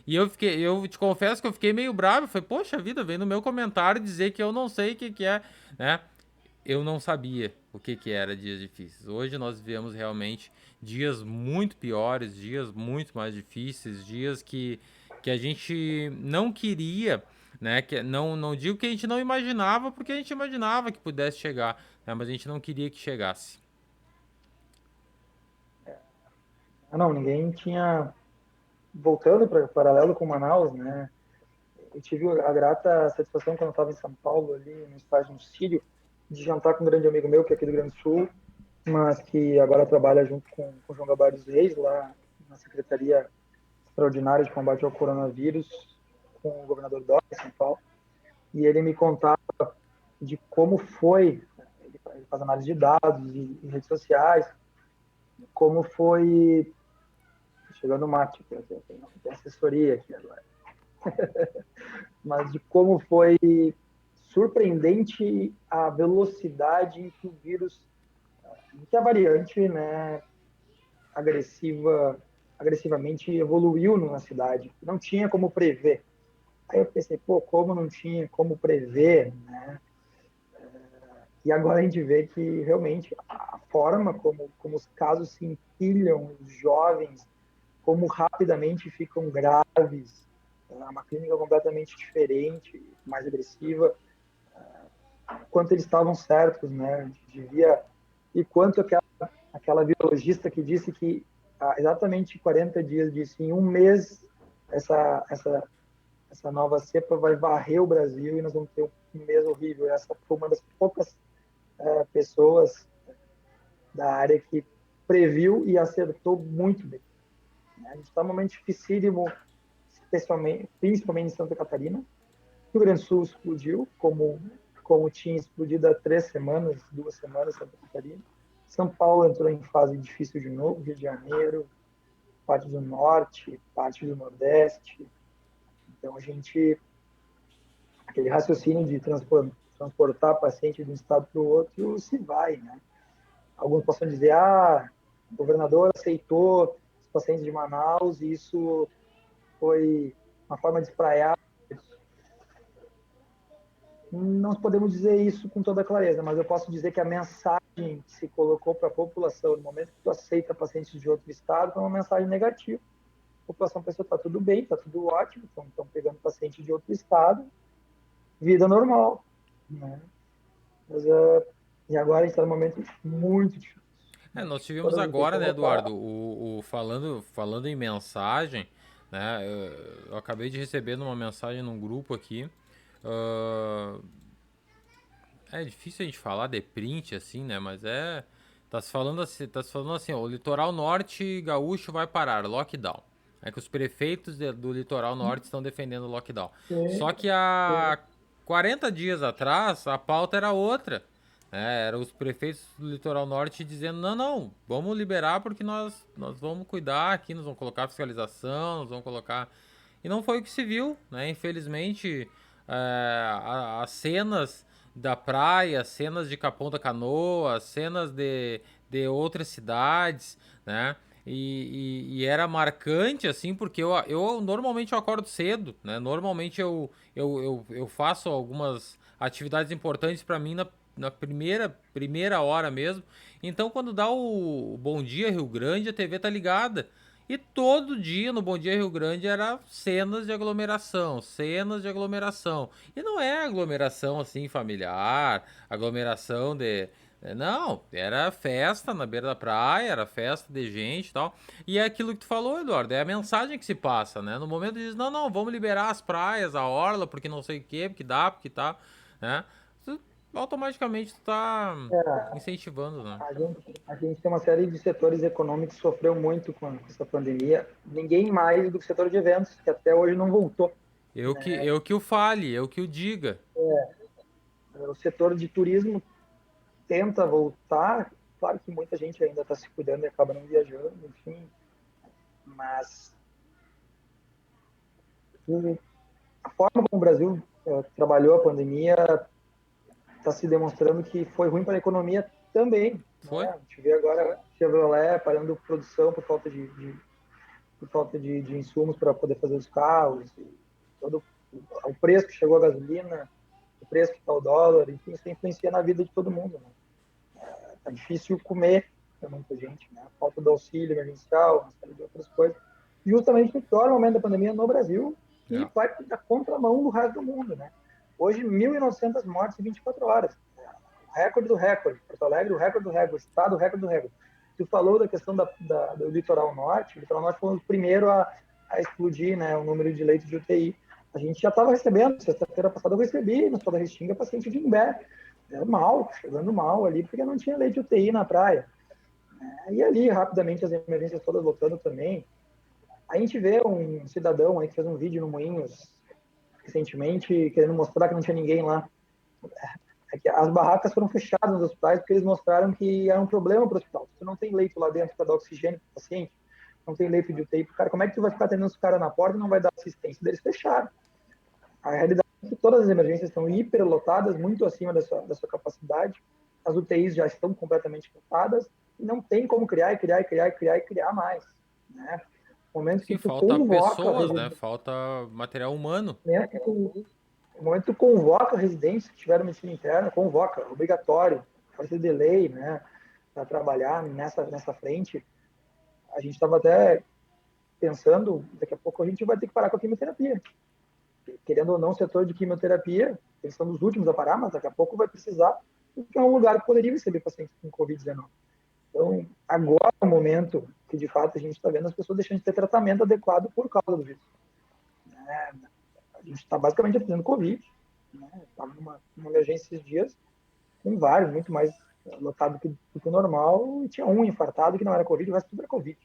E eu te confesso que eu fiquei meio bravo. Eu falei, poxa vida, vem no meu comentário dizer que eu não sei o que é, né? Eu não sabia o que era dias difíceis. Hoje nós vivemos realmente dias muito piores, dias muito mais difíceis, dias que a gente não queria, né? Que não digo que a gente não imaginava, porque a gente imaginava que pudesse chegar, né? Mas a gente não queria que chegasse. Não, ninguém tinha. Voltando para paralelo com Manaus, né? Eu tive a grata satisfação quando eu estava em São Paulo, ali no estágio no Sírio, de jantar com um grande amigo meu, que é aqui do Rio Grande do Sul, mas que agora trabalha junto com o João Gabardo dos Reis, lá na Secretaria Extraordinária de Combate ao Coronavírus, com o governador Dória, em São Paulo. E ele me contava de como foi, ele faz análise de dados e redes sociais, como foi, chegando o mate, tem assessoria aqui agora, mas de como foi surpreendente a velocidade em que o vírus, em que a variante, né, agressivamente evoluiu na cidade. Não tinha como prever. Aí eu pensei, pô, como não tinha como prever, né? E agora a gente vê que realmente a forma como os casos se empilham, os jovens, como rapidamente ficam graves, é uma clínica completamente diferente, mais agressiva, quanto eles estavam certos, né? Devia e quanto aquela virologista que disse que há exatamente 40 dias disse em um mês essa nova cepa vai varrer o Brasil e nós vamos ter um mês horrível. Essa foi uma das poucas pessoas da área que previu e acertou muito bem. A gente está num momento dificílimo, principalmente em Santa Catarina. Rio Grande do Sul explodiu, como tinha explodido há 3 semanas, 2 semanas, Santa Catarina. São Paulo entrou em fase difícil de novo, Rio de Janeiro, parte do Norte, parte do Nordeste. Então, aquele raciocínio de transportar paciente de um estado para o outro se vai, né? Alguns possam dizer, o governador aceitou os pacientes de Manaus e isso foi uma forma de espraiar. Não podemos dizer isso com toda clareza, mas eu posso dizer que a mensagem que se colocou para a população no momento que tu aceita pacientes de outro estado foi uma mensagem negativa. A população pensou, está tudo bem, está tudo ótimo, estão pegando paciente de outro estado, vida normal, né? Mas, e agora a gente está num momento muito difícil. Nós tivemos agora, né, Eduardo, falando em mensagem, né, eu acabei de receber uma mensagem num grupo aqui. É difícil a gente falar de print assim, né, mas tá se falando assim, ó, o litoral norte gaúcho vai parar, lockdown. É que os prefeitos do litoral norte estão defendendo o lockdown. Só que há 40 dias atrás a pauta era outra. Eram os prefeitos do litoral norte dizendo, não, vamos liberar porque nós vamos cuidar aqui, nós vamos colocar fiscalização, nós vamos colocar... E não foi o que se viu, né? Infelizmente, as cenas da praia, cenas de Capão da Canoa, cenas de outras cidades, né? E era marcante, assim, porque eu normalmente eu acordo cedo, né? Normalmente eu faço algumas atividades importantes para mim na primeira hora mesmo. Então, quando dá o Bom Dia Rio Grande, a TV tá ligada. E todo dia no Bom Dia Rio Grande era cenas de aglomeração, cenas de aglomeração. E não é aglomeração assim familiar, aglomeração de... Não, era festa na beira da praia, era festa de gente e tal. E é aquilo que tu falou, Eduardo, é a mensagem que se passa, né? No momento diz, não, vamos liberar as praias, a orla, porque não sei o quê, porque dá, porque tá, né? Automaticamente tu tá incentivando, né? A gente tem uma série de setores econômicos que sofreu muito com essa pandemia. Ninguém mais do que o setor de eventos, que até hoje não voltou. Eu que o fale, eu que o diga. O setor de turismo tenta voltar. Claro que muita gente ainda está se cuidando e acaba não viajando, enfim. Mas a forma como o Brasil trabalhou a pandemia está se demonstrando que foi ruim para a economia também. Foi? Né? A gente vê agora Chevrolet parando produção por falta de insumos para poder fazer os carros, todo o preço que chegou a gasolina, o preço que está o dólar, enfim, isso influencia na vida de todo mundo. Né? Tá difícil comer para muita gente, né? A falta do auxílio emergencial, uma série de outras coisas. Justamente no pior momento da pandemia no Brasil, que vai da contramão do resto do mundo, né? Hoje, 1.900 mortes em 24 horas. Recorde do recorde. Porto Alegre, o recorde do recorde. Estado, o recorde do recorde. Tu falou da questão do litoral norte. O litoral norte foi o primeiro a explodir, né, o número de leitos de UTI. A gente já estava recebendo. Sexta-feira passada eu recebi no Hospital da Restinga paciente de Imbé. Mal, chegando mal ali, porque não tinha leito de UTI na praia. E ali, rapidamente, as emergências todas voltando também. A gente vê um cidadão aí que fez um vídeo no Moinhos recentemente, querendo mostrar que não tinha ninguém lá. É que as barracas foram fechadas nos hospitais porque eles mostraram que era um problema para o hospital. Se não tem leito lá dentro para dar oxigênio para o paciente, não tem leito de UTI para o cara, como é que tu vai ficar atendendo os caras na porta e não vai dar assistência? Eles fecharam. A realidade que todas as emergências estão hiperlotadas, muito acima da sua capacidade, as UTIs já estão completamente lotadas, e não tem como criar e criar mais, né? No momento que Sim, tu falta convoca pessoas, né? Falta material humano. no momento que tu convoca residentes que tiveram medicina interna, convoca, obrigatório, fazer delay, né, para trabalhar nessa frente. A gente estava até pensando, daqui a pouco a gente vai ter que parar com a quimioterapia. Querendo ou não, o setor de quimioterapia, eles são dos últimos a parar, mas daqui a pouco vai precisar, porque é um lugar que poderia receber pacientes com Covid-19. Então, agora é o momento que, de fato, a gente está vendo as pessoas deixando de ter tratamento adequado por causa do vírus. A gente está basicamente atendendo Covid, né? Estava numa emergência esses dias, com vários, muito mais lotado do que o normal, e tinha um infartado que não era Covid, o resto tudo era Covid.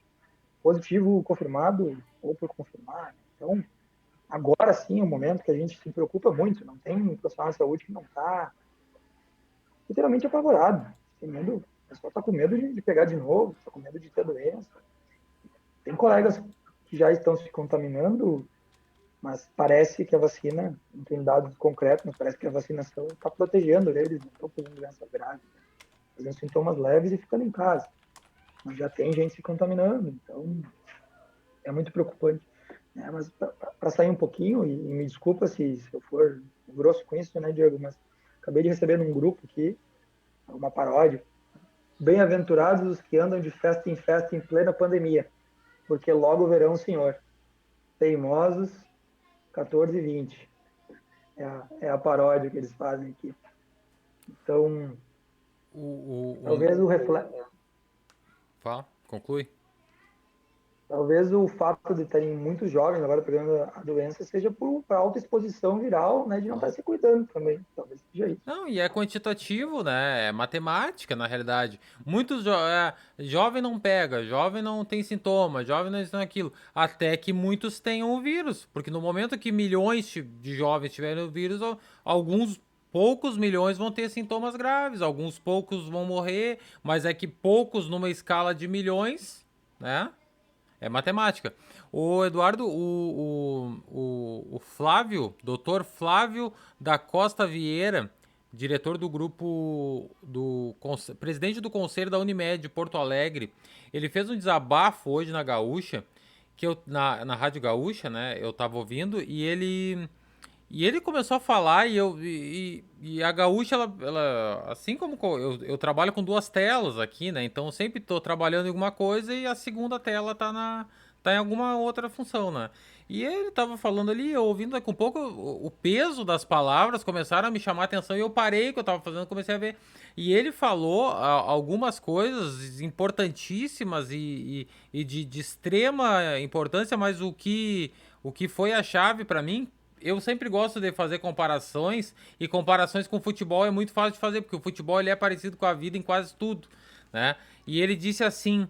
Positivo confirmado ou por confirmar. Então, agora sim é um momento que a gente se preocupa muito. Não tem um profissional de saúde que não está literalmente apavorado. Tem medo, o pessoal está com medo de pegar de novo, está com medo de ter doença. Tem colegas que já estão se contaminando, mas parece que a vacina, não tem dados concretos, mas parece que a vacinação está protegendo eles, não estão fazendo doença grave, fazendo sintomas leves e ficando em casa. Mas já tem gente se contaminando, então é muito preocupante. Mas para sair um pouquinho, e me desculpa se eu for grosso com isso, né, Diego, mas acabei de receber num grupo aqui uma paródia. Bem-aventurados os que andam de festa em plena pandemia, porque logo verão o Senhor. Teimosos, 14 e 20. É a paródia que eles fazem aqui. Então, talvez o reflexo. Fala, conclui. Talvez o fato de terem muitos jovens agora pegando a doença seja por alta exposição viral, né, de não estar se cuidando também. Talvez seja isso. Não, e é quantitativo, né? É matemática, na realidade. Muitos jovem não pega, jovem não tem sintoma, jovem não tem aquilo. Até que muitos tenham o vírus. Porque no momento que milhões de jovens tiverem o vírus, alguns poucos milhões vão ter sintomas graves, alguns poucos vão morrer, mas é que poucos numa escala de milhões, né? É matemática. O Eduardo, o Flávio, doutor Flávio da Costa Vieira, diretor do grupo, presidente do Conselho da Unimed de Porto Alegre, ele fez um desabafo hoje na Gaúcha, na Rádio Gaúcha, né? Eu tava ouvindo, e ele começou a falar e a Gaúcha, ela assim como eu trabalho com duas telas aqui, né? Então eu sempre tô trabalhando em alguma coisa e a segunda tela tá em alguma outra função, né? E ele tava falando ali, eu ouvindo daqui um pouco o peso das palavras começaram a me chamar a atenção e eu parei o que eu tava fazendo, comecei a ver. E ele falou algumas coisas importantíssimas e de extrema importância, mas o que foi a chave para mim, eu sempre gosto de fazer comparações, e comparações com o futebol é muito fácil de fazer, porque o futebol ele é parecido com a vida em quase tudo, né? E ele disse assim,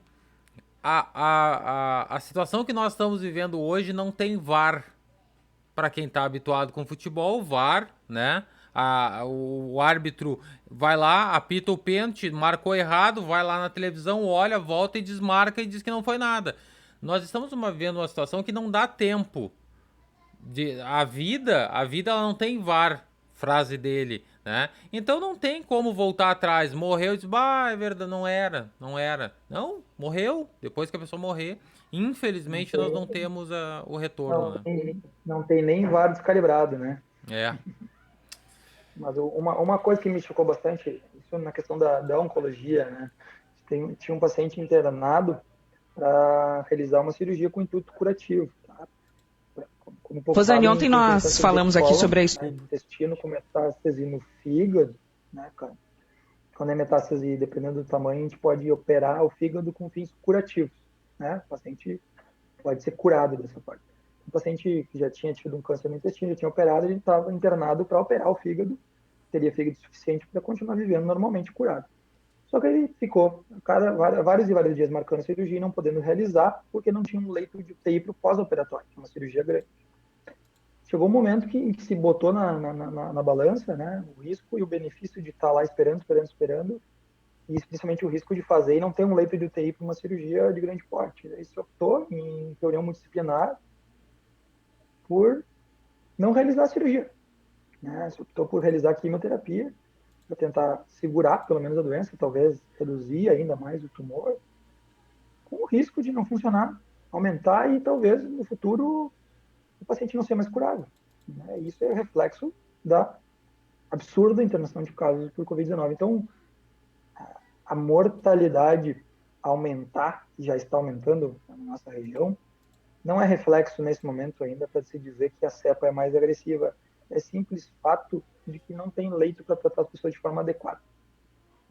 a situação que nós estamos vivendo hoje não tem VAR. Para quem está habituado com futebol, VAR, né? O árbitro vai lá, apita o pênalti, marcou errado, vai lá na televisão, olha, volta e desmarca e diz que não foi nada. Nós estamos vivendo uma situação que não dá tempo a vida ela não tem VAR, frase dele, né? Então não tem como voltar atrás. Morreu, diz, é verdade, não era. Não, morreu. Depois que a pessoa morrer, Não infelizmente nós não tem, temos o retorno, não né? tem, não tem nem VAR descalibrado, né? É. Mas uma coisa que me chocou bastante, isso na questão da oncologia, né? Tinha um paciente internado para realizar uma cirurgia com intuito curativo, tá? Como pouco Rosane, sabem, ontem tem nós câncer de falamos aqui cólon, sobre isso. né, do intestino com metástase no fígado, né, cara? Quando é metástase, dependendo do tamanho, a gente pode operar o fígado com fins curativos, né? O paciente pode ser curado dessa parte. O paciente que já tinha tido um câncer no intestino, já tinha operado, ele estava internado para operar o fígado, teria fígado suficiente para continuar vivendo normalmente curado. Só que ele ficou vários e vários dias marcando a cirurgia e não podendo realizar, porque não tinha um leito de UTI para o pós-operatório, que é uma cirurgia grande. Chegou um momento que se botou na balança, né, o risco e o benefício de estar lá esperando, e principalmente o risco de fazer e não ter um leito de UTI para uma cirurgia de grande porte. Aí se optou, em reunião multidisciplinar, por não realizar a cirurgia. né? Se optou por realizar quimioterapia para tentar segurar pelo menos a doença, talvez reduzir ainda mais o tumor, com o risco de não funcionar, aumentar e talvez no futuro o paciente não ser mais curável. Né? Isso é reflexo da absurda internação de casos por Covid-19. Então, a mortalidade aumentar, que já está aumentando na nossa região, não é reflexo nesse momento ainda para se dizer que a cepa é mais agressiva. É simples fato de que não tem leito para tratar as pessoas de forma adequada.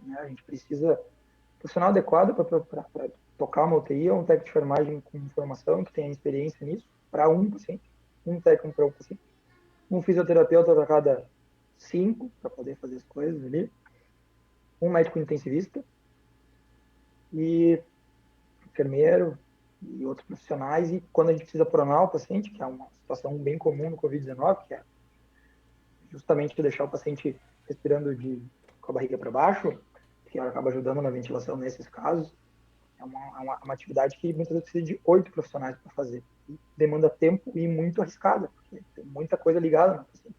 Né? A gente precisa de profissional adequado para tocar uma UTI ou um técnico de enfermagem com formação, que tenha experiência nisso, para um paciente, um técnico para um paciente, um fisioterapeuta para cada 5, para poder fazer as coisas ali, um médico intensivista e enfermeiro e outros profissionais. E quando a gente precisa pronar o paciente, que é uma situação bem comum no Covid-19, que é justamente deixar o paciente respirando com a barriga para baixo, que acaba ajudando na ventilação nesses casos, é uma atividade que muitas vezes precisa de 8 profissionais para fazer. E demanda tempo e muito arriscada, porque tem muita coisa ligada no paciente.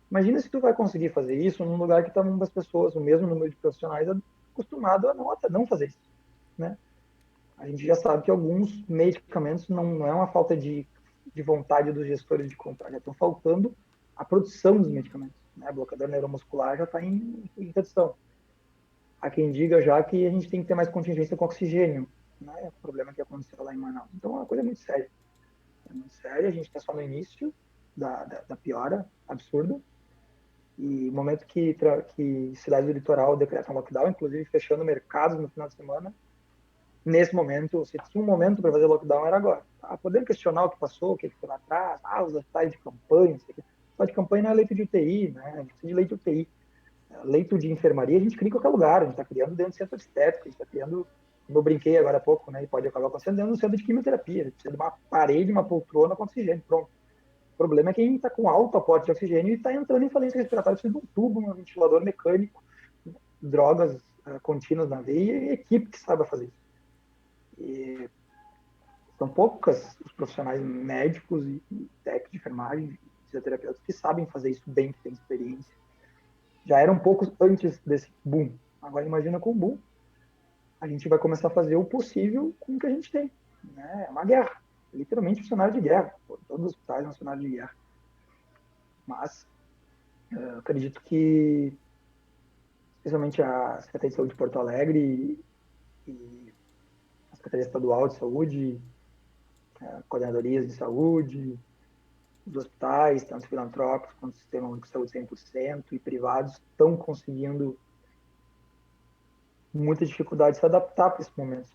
Imagina se tu vai conseguir fazer isso num lugar que está muitas pessoas, o mesmo número de profissionais, acostumado a não fazer isso, né? A gente já sabe que alguns medicamentos não é uma falta de vontade dos gestores de comprar, já estão faltando a produção dos medicamentos. Né? Bloqueador neuromuscular já está em redução. Há quem diga já que a gente tem que ter mais contingência com oxigênio, né? O problema que aconteceu lá em Manaus. Então é uma coisa muito séria. É muito séria, a gente está só no início da piora absurda. E no momento que cidades do litoral decretam lockdown, inclusive fechando mercados no final de semana, nesse momento, se tinha um momento para fazer lockdown, era agora. Tá? Podendo questionar o que passou, o que foi lá atrás, os hospitais de campanha, não sei o que. Só de campanha não é leito de UTI, né? A gente precisa de leito de UTI. Leito de enfermaria a gente cria em qualquer lugar, a gente está criando dentro do centro estético, a gente está criando, como eu brinquei agora há pouco, né? E pode acabar acontecendo dentro do centro de quimioterapia. A gente precisa de uma parede, uma poltrona com oxigênio, pronto. O problema é quem está com alto aporte de oxigênio e está entrando em falência respiratória, precisa de um tubo, um ventilador mecânico, drogas contínuas na veia e equipe que saiba fazer isso. E são poucas os profissionais médicos e técnicos de enfermagem, fisioterapeutas, que sabem fazer isso bem, que têm experiência. Já eram poucos antes desse boom. Agora imagina com o boom, a gente vai começar a fazer o possível com o que a gente tem. Né? É uma guerra, literalmente um cenário de guerra. Todos os hospitais são um cenário de guerra. Mas eu acredito que, especialmente a Secretaria de Saúde de Porto Alegre e a Secretaria Estadual de Saúde, coordenadorias de saúde, os hospitais, tanto filantrópicos quanto o Sistema Único de Saúde 100% e privados, estão conseguindo muita dificuldade de se adaptar para esse momento.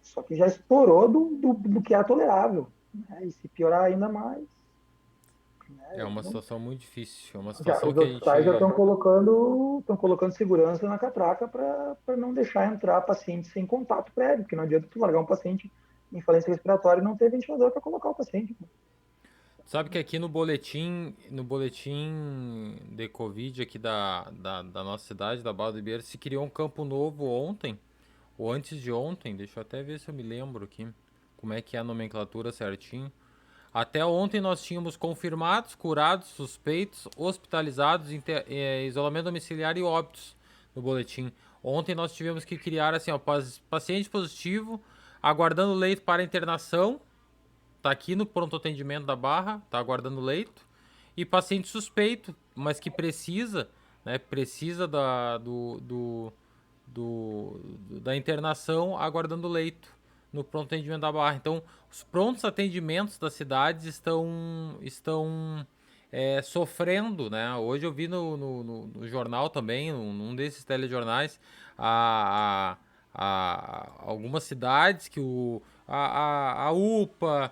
Só que já estourou do que é tolerável. Né? E se piorar ainda mais. É Né? uma situação muito difícil. É uma Já, situação os que a hospitais já gente. estão colocando segurança na catraca para não deixar entrar pacientes sem contato prévio, porque não adianta tu largar um paciente em falência respiratória e não ter ventilador para colocar o paciente. Sabe que aqui no boletim de Covid aqui da nossa cidade, da Barra do Ribeiro, se criou um campo novo ontem, ou antes de ontem, deixa eu até ver se eu me lembro aqui, como é que é a nomenclatura certinho. Até ontem nós tínhamos confirmados, curados, suspeitos, hospitalizados, isolamento domiciliar e óbitos no boletim. Ontem nós tivemos que criar assim, ó, paciente positivo, aguardando leito para internação, tá aqui no pronto atendimento da Barra, tá aguardando leito, e paciente suspeito, mas que precisa, né, precisa da internação aguardando leito no pronto atendimento da Barra. Então, os prontos atendimentos das cidades estão sofrendo, né? Hoje eu vi no jornal também, num desses telejornais, a, algumas cidades que a UPA,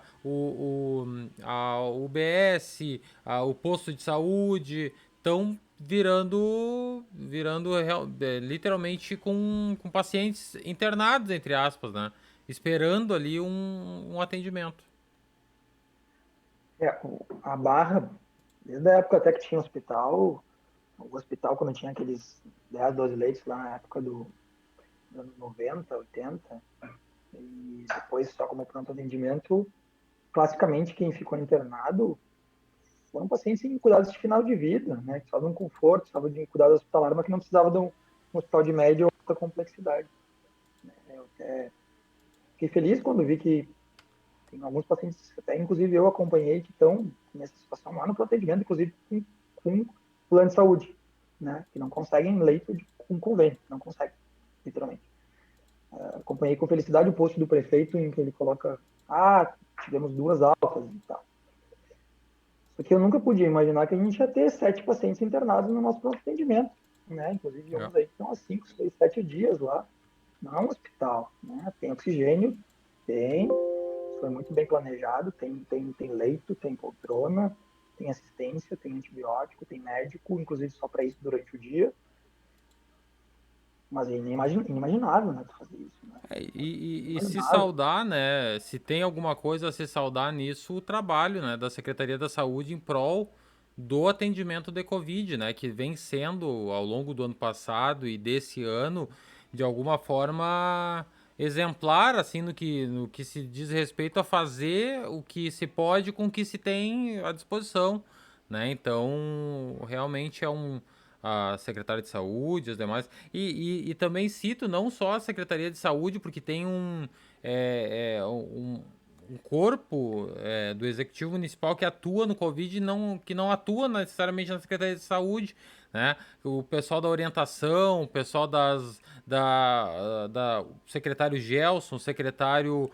a UBS, o posto de saúde estão literalmente com pacientes internados, entre aspas, né? Esperando ali um atendimento. A Barra, desde a época até que tinha hospital, o hospital quando tinha aqueles 10, 12 leitos lá na época dos anos 90, 80, e depois só como pronto atendimento, classicamente quem ficou internado foram pacientes em cuidados de final de vida, né, que precisavam de um conforto, precisavam de um cuidado hospitalar, mas que não precisavam de um hospital de média ou alta complexidade. Eu até fiquei feliz quando vi que tem alguns pacientes, até inclusive eu acompanhei, que estão nessa situação lá no atendimento, inclusive com plano de saúde, né, que não conseguem leito com convênio, não conseguem, literalmente. Acompanhei com felicidade o post do prefeito em que ele coloca, tivemos 2 altas e tal. Só que eu nunca podia imaginar que a gente ia ter 7 pacientes internados no nosso pronto atendimento, né? Inclusive É. uns aí que estão há 5, 6, 7 dias lá. Não é um hospital, né? Tem oxigênio, tem, foi muito bem planejado, tem leito, tem poltrona, tem assistência, tem antibiótico, tem médico, inclusive só para isso durante o dia. Mas é inimaginável, né, tu fazer isso, né? E se Inimaginável. saudar, né? Se tem alguma coisa a se saudar nisso, o trabalho, né, da Secretaria da Saúde em prol do atendimento de Covid, né, que vem sendo ao longo do ano passado e desse ano, de alguma forma exemplar, assim, no que se diz respeito a fazer o que se pode com o que se tem à disposição, né? Então, realmente é a secretária de saúde, as demais. E também cito não só a Secretaria de Saúde, porque tem um corpo do Executivo Municipal que atua no Covid e que não atua necessariamente na Secretaria de Saúde, né? O pessoal da orientação, o pessoal o secretário Gelson, o secretário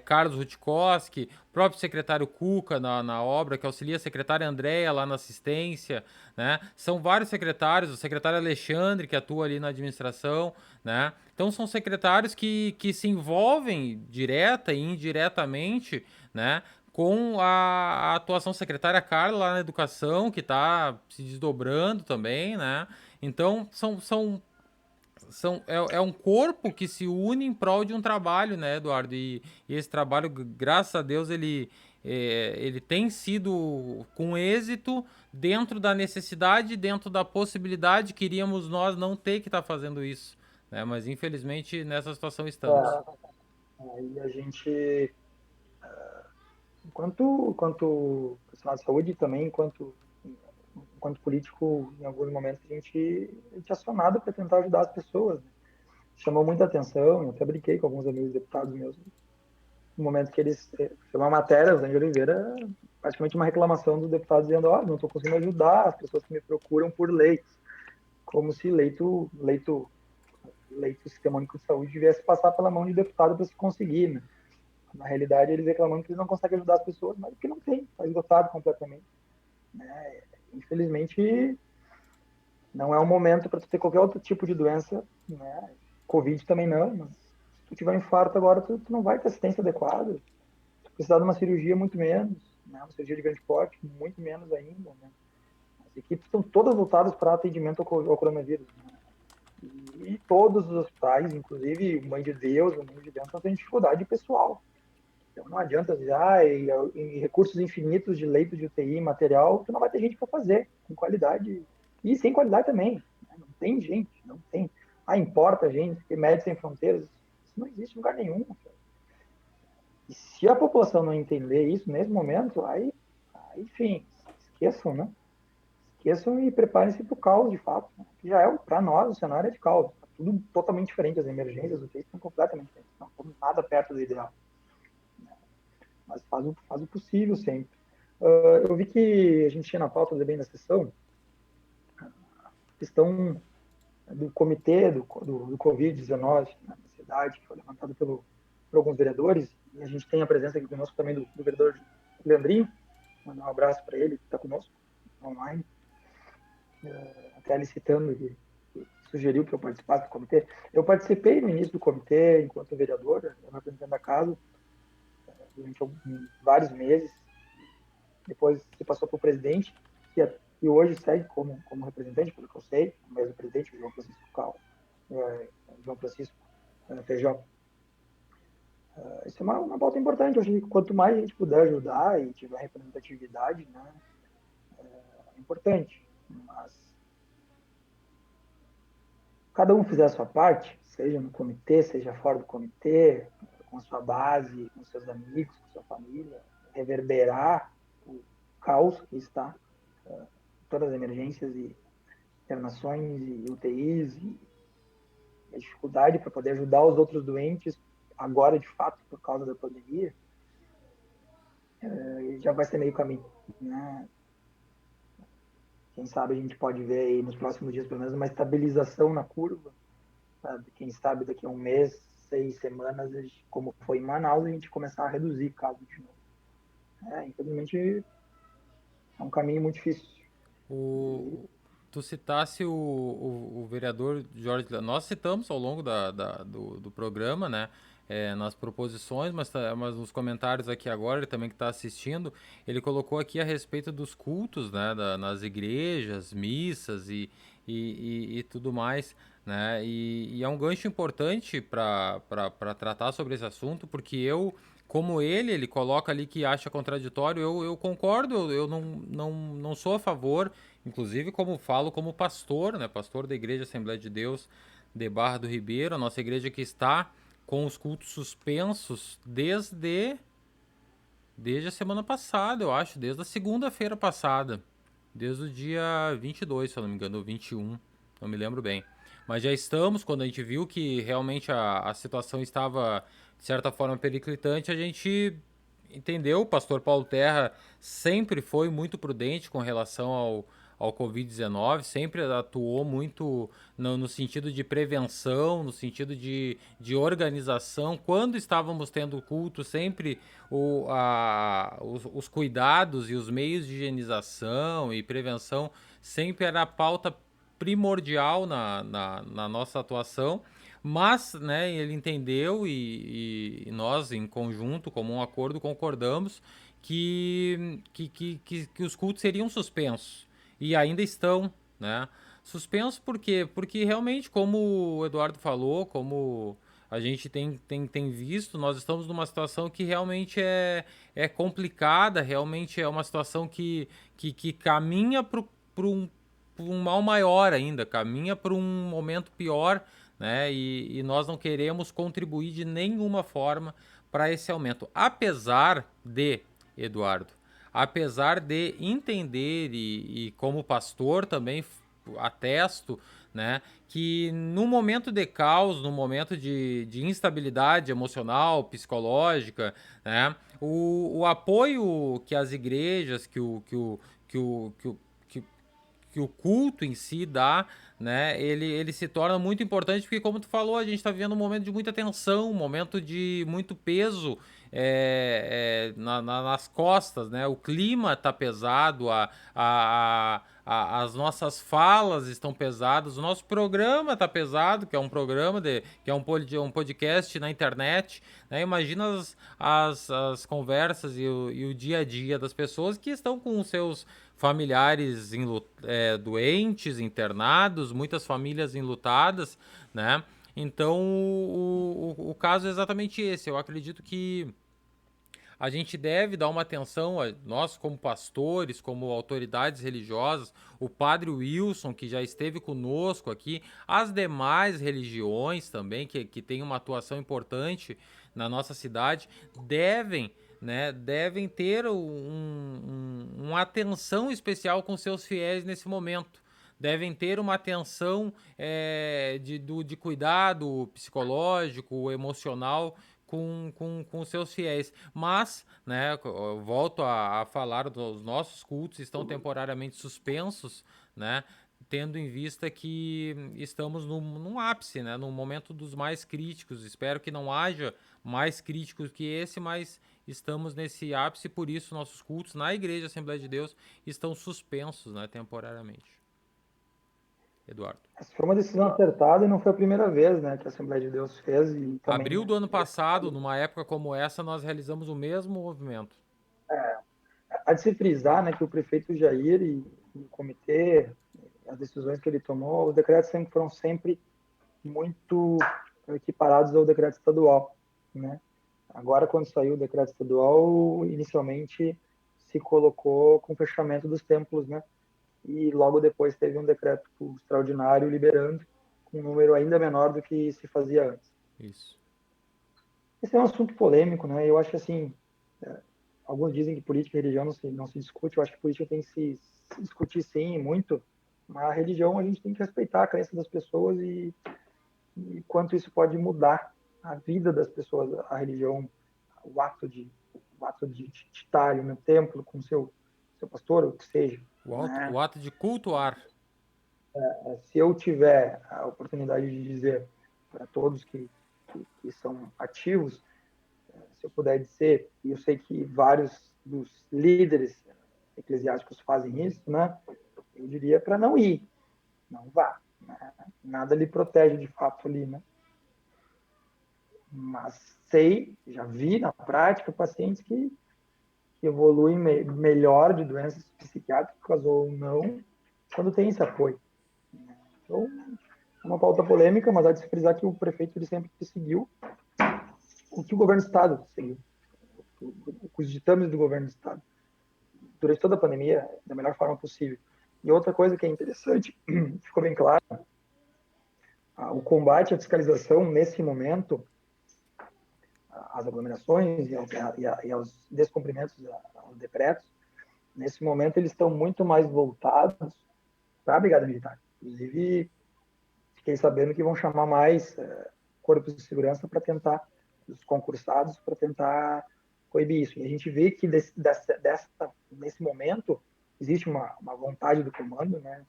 Carlos Rutkowski, o próprio secretário Cuca na obra, que auxilia a secretária Andréia lá na assistência, né? São vários secretários, o secretário Alexandre, que atua ali na administração, né? Então são secretários que se envolvem direta e indiretamente, né? Com a atuação secretária Carla lá na educação, que está se desdobrando também, né? Então é um corpo que se une em prol de um trabalho, né, Eduardo? E esse trabalho, graças a Deus, ele tem sido com êxito dentro da necessidade, dentro da possibilidade. Queríamos nós não ter que estar fazendo isso, né? Mas infelizmente nessa situação estamos. Aí a gente, enquanto profissional de saúde, também enquanto político, em alguns momentos a gente é acionado para tentar ajudar as pessoas, né? Chamou muita atenção, eu até brinquei com alguns amigos deputados meus, no momento que eles foi uma matéria, o Zé de Oliveira, praticamente uma reclamação dos deputados dizendo, não estou conseguindo ajudar as pessoas que me procuram por leitos, como se leito sistema único de saúde devesse passar pela mão de deputado para se conseguir, né? Na realidade, eles reclamando que eles não conseguem ajudar as pessoas, mas que não tem, está esgotado completamente. Né? Infelizmente, não é um momento para tu ter qualquer outro tipo de doença, né? Covid também não, mas se tu tiver um infarto agora, tu não vai ter assistência adequada. Se tu precisar de uma cirurgia, muito menos, né? Uma cirurgia de grande porte, muito menos ainda, né? As equipes estão todas voltadas para atendimento ao coronavírus, né? E todos os hospitais, inclusive o Mãe de Deus, o Mãe de Deus, estão tendo dificuldade pessoal. Então não adianta dizer, em recursos infinitos de leitos de UTI, material, tu não vai ter gente para fazer, com qualidade. E sem qualidade também. Né? Não tem gente, não tem. Importa gente, tem Médicos Sem Fronteiras. Isso não existe em lugar nenhum. Cara. E se a população não entender isso nesse momento, enfim, esqueçam, né? Esqueçam e preparem-se para o caos, de fato. Né? Que já é, para nós, o cenário é de caos. Tá tudo totalmente diferente. As emergências, os UTIs estão completamente diferentes. Não estamos nada perto do ideal. Mas faz o possível sempre. Eu vi que a gente tinha na pauta também na sessão a questão do comitê do Covid-19 na cidade, que foi levantado por alguns vereadores, e a gente tem a presença aqui conosco também do vereador Leandrinho, mandar um abraço para ele, que está conosco online, até ele citando que sugeriu que eu participasse do comitê. Eu participei no início do comitê, enquanto vereador, representante da casa, durante vários meses, depois se passou para o presidente, que hoje segue como representante, pelo que eu sei, o mesmo presidente, o João Francisco Cal, João Francisco Feijó. Isso é uma pauta importante. Eu acho que quanto mais a gente puder ajudar e tiver representatividade, né, é importante. Mas cada um fizer a sua parte, seja no comitê, seja fora do comitê, com a sua base, com seus amigos, com sua família, reverberar caos que está, todas as emergências e internações e UTIs e a dificuldade para poder ajudar os outros doentes agora, de fato, por causa da pandemia, já vai ser meio caminho, né? Quem sabe a gente pode ver aí nos próximos dias, pelo menos, uma estabilização na curva, sabe? Quem sabe daqui a um mês, 6 semanas, como foi em Manaus, a gente começar a reduzir casos de novo. Infelizmente, é um caminho muito difícil. O, tu citasse o vereador Jorge. Nós citamos ao longo do programa, né? Nas proposições, mas nos comentários aqui agora, ele também que está assistindo, ele colocou aqui a respeito dos cultos, né? Nas igrejas, missas e tudo mais, né? E é um gancho importante para tratar sobre esse assunto, porque como ele coloca ali que acha contraditório, eu concordo, eu não sou a favor, inclusive como falo como pastor, né, pastor da Igreja Assembleia de Deus de Barra do Ribeiro, a nossa igreja que está com os cultos suspensos desde a semana passada, eu acho, desde a segunda-feira passada, desde o dia 22, se eu não me engano, ou 21, não me lembro bem. Mas já estamos, quando a gente viu que realmente a situação estava, de certa forma, periclitante, a gente entendeu. O pastor Paulo Terra sempre foi muito prudente com relação ao Covid-19, sempre atuou muito no sentido de prevenção, no sentido de organização. Quando estávamos tendo culto, sempre os cuidados e os meios de higienização e prevenção sempre era a pauta primordial na nossa atuação, mas, né, ele entendeu e nós, em conjunto, como um acordo, concordamos que os cultos seriam suspensos e ainda estão, né? Suspensos por quê? Porque realmente, como o Eduardo falou, como a gente tem visto, nós estamos numa situação que realmente é complicada, realmente é uma situação que caminha para um mal maior ainda, caminha para um momento pior, né? E nós não queremos contribuir de nenhuma forma para esse aumento. Eduardo, apesar de entender e como pastor também atesto, né, que no momento de caos, no momento de instabilidade emocional, psicológica, né, o apoio que as igrejas, que o, que o, que, que o culto em si dá, né, ele se torna muito importante porque, como tu falou, a gente está vivendo um momento de muita tensão, um momento de muito peso nas costas, né? O clima está pesado, as nossas falas estão pesadas, o nosso programa está pesado, que é um programa que é um podcast na internet, né? Imagina as conversas e o dia a dia das pessoas que estão com os seus familiares doentes, internados, muitas famílias enlutadas, né? Então, o caso é exatamente esse. Eu acredito que a gente deve dar uma atenção, nós como pastores, como autoridades religiosas, o padre Wilson, que já esteve conosco aqui, as demais religiões também, que têm uma atuação importante na nossa cidade, devem ter uma atenção especial com seus fiéis nesse momento. Devem ter uma atenção de cuidado psicológico, emocional com seus fiéis. Mas, né, eu volto a falar, os nossos cultos estão temporariamente suspensos, né, tendo em vista que estamos num ápice, né, num momento dos mais críticos. Espero que não haja mais críticos que esse, mas estamos nesse ápice, por isso nossos cultos na Igreja Assembleia de Deus estão suspensos, né, temporariamente. Eduardo. Essa foi uma decisão acertada e não foi a primeira vez, né, que a Assembleia de Deus fez e também, Abril né, do ano passado, numa época como essa, nós realizamos o mesmo movimento. há de se frisar, né, que o prefeito Jair e o comitê, as decisões que ele tomou, os decretos foram sempre muito equiparados ao decreto estadual, né? Agora, quando saiu o decreto estadual, inicialmente se colocou com o fechamento dos templos, né? E logo depois teve um decreto extraordinário liberando com um número ainda menor do que se fazia antes. Isso. Esse é um assunto polêmico, né? Eu acho que assim, alguns dizem que política e religião não se discute, eu acho que política tem que se discutir sim, muito, mas a religião a gente tem que respeitar a crença das pessoas e quanto isso pode mudar a vida das pessoas, a religião, o ato de estar ali no templo com seu pastor, ou o que seja, O né? ato de cultuar. Se eu tiver a oportunidade de dizer para todos que são ativos, se eu puder dizer, e eu sei que vários dos líderes eclesiásticos fazem isso, né? Eu diria para não ir, não vá. Né? Nada lhe protege de fato ali, né? Mas sei, já vi na prática pacientes que evoluem melhor de doenças psiquiátricas ou não quando tem esse apoio. Então, é uma pauta polêmica, mas há de se frisar que o prefeito ele sempre seguiu o que o governo do estado seguiu, os ditames do governo do estado, durante toda a pandemia, da melhor forma possível. E outra coisa que é interessante, ficou bem claro, o combate à fiscalização nesse momento, às aglomerações e aos descumprimentos aos decretos, nesse momento eles estão muito mais voltados para a Brigada Militar. Inclusive, fiquei sabendo que vão chamar mais corpos de segurança para tentar, os concursados, para tentar coibir isso. E a gente vê que nesse momento existe uma vontade do comando, né,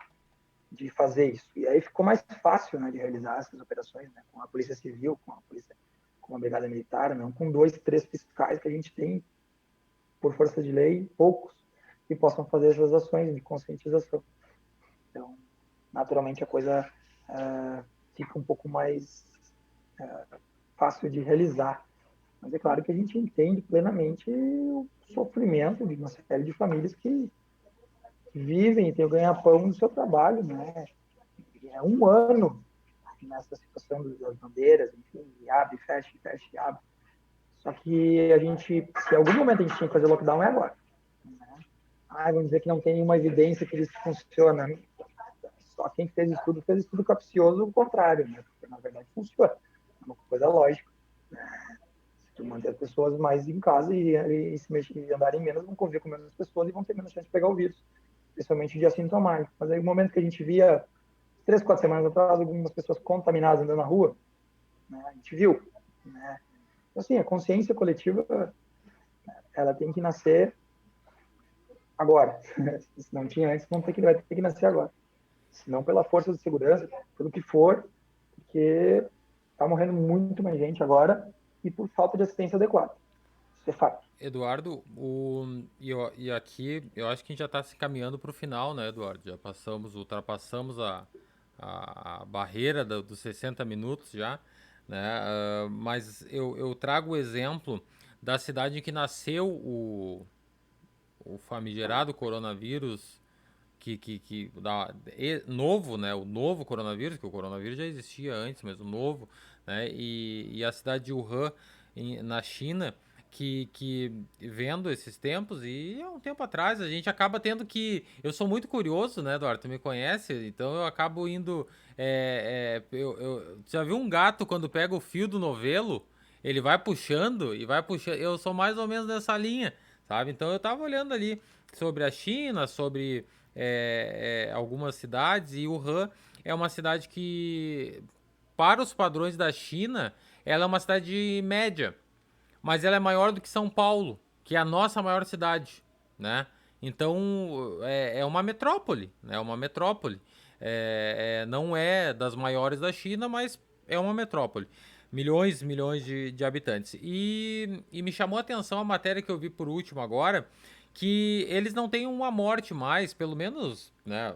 de fazer isso. E aí ficou mais fácil, né, de realizar essas operações, né, com a Polícia Civil, com a Brigada Militar, não com 2, 3 fiscais que a gente tem, por força de lei, poucos que possam fazer essas ações de conscientização. Então, naturalmente, a coisa fica um pouco mais fácil de realizar. Mas é claro que a gente entende plenamente o sofrimento de uma série de famílias que vivem e têm o ganha-pão do seu trabalho, né? É um ano nessa situação das bandeiras, enfim, abre, fecha, fecha, abre. Só que a gente, se em algum momento a gente tinha que fazer lockdown, é agora. Né? Vamos dizer que não tem nenhuma evidência que isso funciona. Só quem fez estudo capcioso, o contrário, né? Porque na verdade funciona. É uma coisa lógica. Se tu manter as pessoas mais em casa e se mexer, e andarem menos, vão conviver com menos pessoas e vão ter menos chance de pegar o vírus, principalmente de assintomático. Mas aí, no momento que a gente via 3, 4 semanas atrás, algumas pessoas contaminadas andando na rua, né? A gente viu, né? Então, assim, a consciência coletiva, ela tem que nascer agora. Se não tinha antes, vai ter que nascer agora. Se não pela força de segurança, pelo que for, porque está morrendo muito mais gente agora e por falta de assistência adequada. Isso é fato. Eduardo, e aqui eu acho que a gente já está se caminhando para o final, né, Eduardo? Ultrapassamos a barreira dos 60 minutos já, né? Mas eu trago o exemplo da cidade em que nasceu o famigerado coronavírus, novo, né? O novo coronavírus, que o coronavírus já existia antes, mas o novo, né? E a cidade de Wuhan, na China, que vendo esses tempos, e há um tempo atrás a gente acaba tendo que. Eu sou muito curioso, né, Eduardo? Tu me conhece, então eu acabo indo. Já viu um gato quando pega o fio do novelo? Ele vai puxando e vai puxando. Eu sou mais ou menos nessa linha, sabe? Então eu tava olhando ali sobre a China, sobre algumas cidades, e Wuhan é uma cidade que, para os padrões da China, ela é uma cidade média, mas ela é maior do que São Paulo, que é a nossa maior cidade, né? Então é uma metrópole, né? É uma metrópole. Não é das maiores da China, mas é uma metrópole. Milhões de habitantes. E me chamou a atenção a matéria que eu vi por último agora, que eles não têm uma morte mais, pelo menos, né,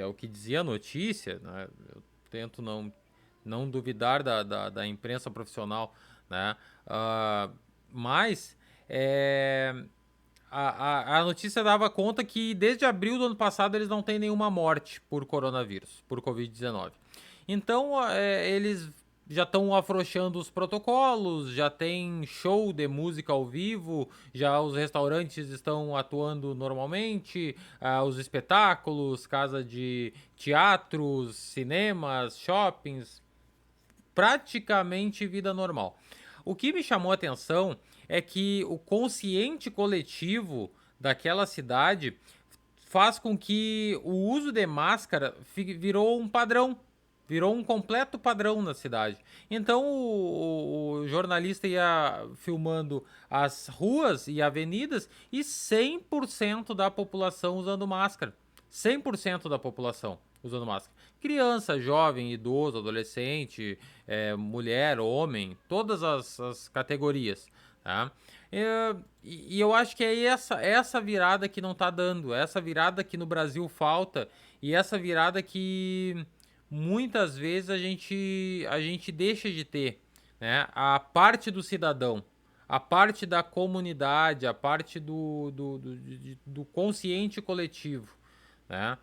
o que dizia a notícia, né? Eu tento não duvidar da imprensa profissional, né? Mas é, a notícia dava conta que desde abril do ano passado eles não têm nenhuma morte por coronavírus, por Covid-19. Então eles já estão afrouxando os protocolos, já tem show de música ao vivo, já os restaurantes estão atuando normalmente, os espetáculos, casa de teatros, cinemas, shoppings, praticamente vida normal. O que me chamou a atenção é que o consciente coletivo daquela cidade faz com que o uso de máscara virou um padrão. Virou um completo padrão na cidade. Então o jornalista ia filmando as ruas e avenidas e 100% da população usando máscara. 100% da população usando máscara. Criança, jovem, idoso, adolescente, mulher, homem, todas as categorias. Tá? E eu acho que é essa virada que não tá dando, essa virada que no Brasil falta e essa virada que muitas vezes a gente deixa de ter, né? A parte do cidadão, a parte da comunidade, a parte do consciente coletivo, né?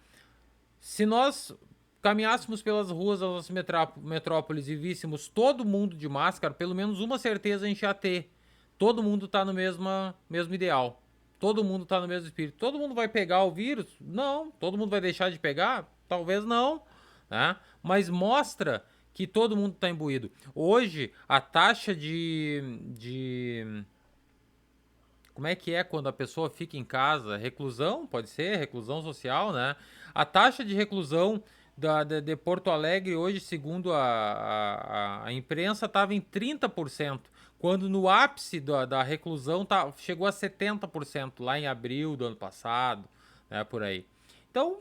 Se nós caminhássemos pelas ruas das nossas metrópoles e víssemos todo mundo de máscara, pelo menos uma certeza a gente ia ter. Todo mundo tá no mesmo ideal. Todo mundo tá no mesmo espírito. Todo mundo vai pegar o vírus? Não. Todo mundo vai deixar de pegar? Talvez não. Né? Mas mostra que todo mundo está imbuído. Hoje, a taxa de. Como é que é quando a pessoa fica em casa? Reclusão, pode ser, reclusão social, né? A taxa de reclusão de Porto Alegre hoje, segundo a imprensa, estava em 30%, quando no ápice da reclusão chegou a 70% lá em abril do ano passado, né, por aí. Então,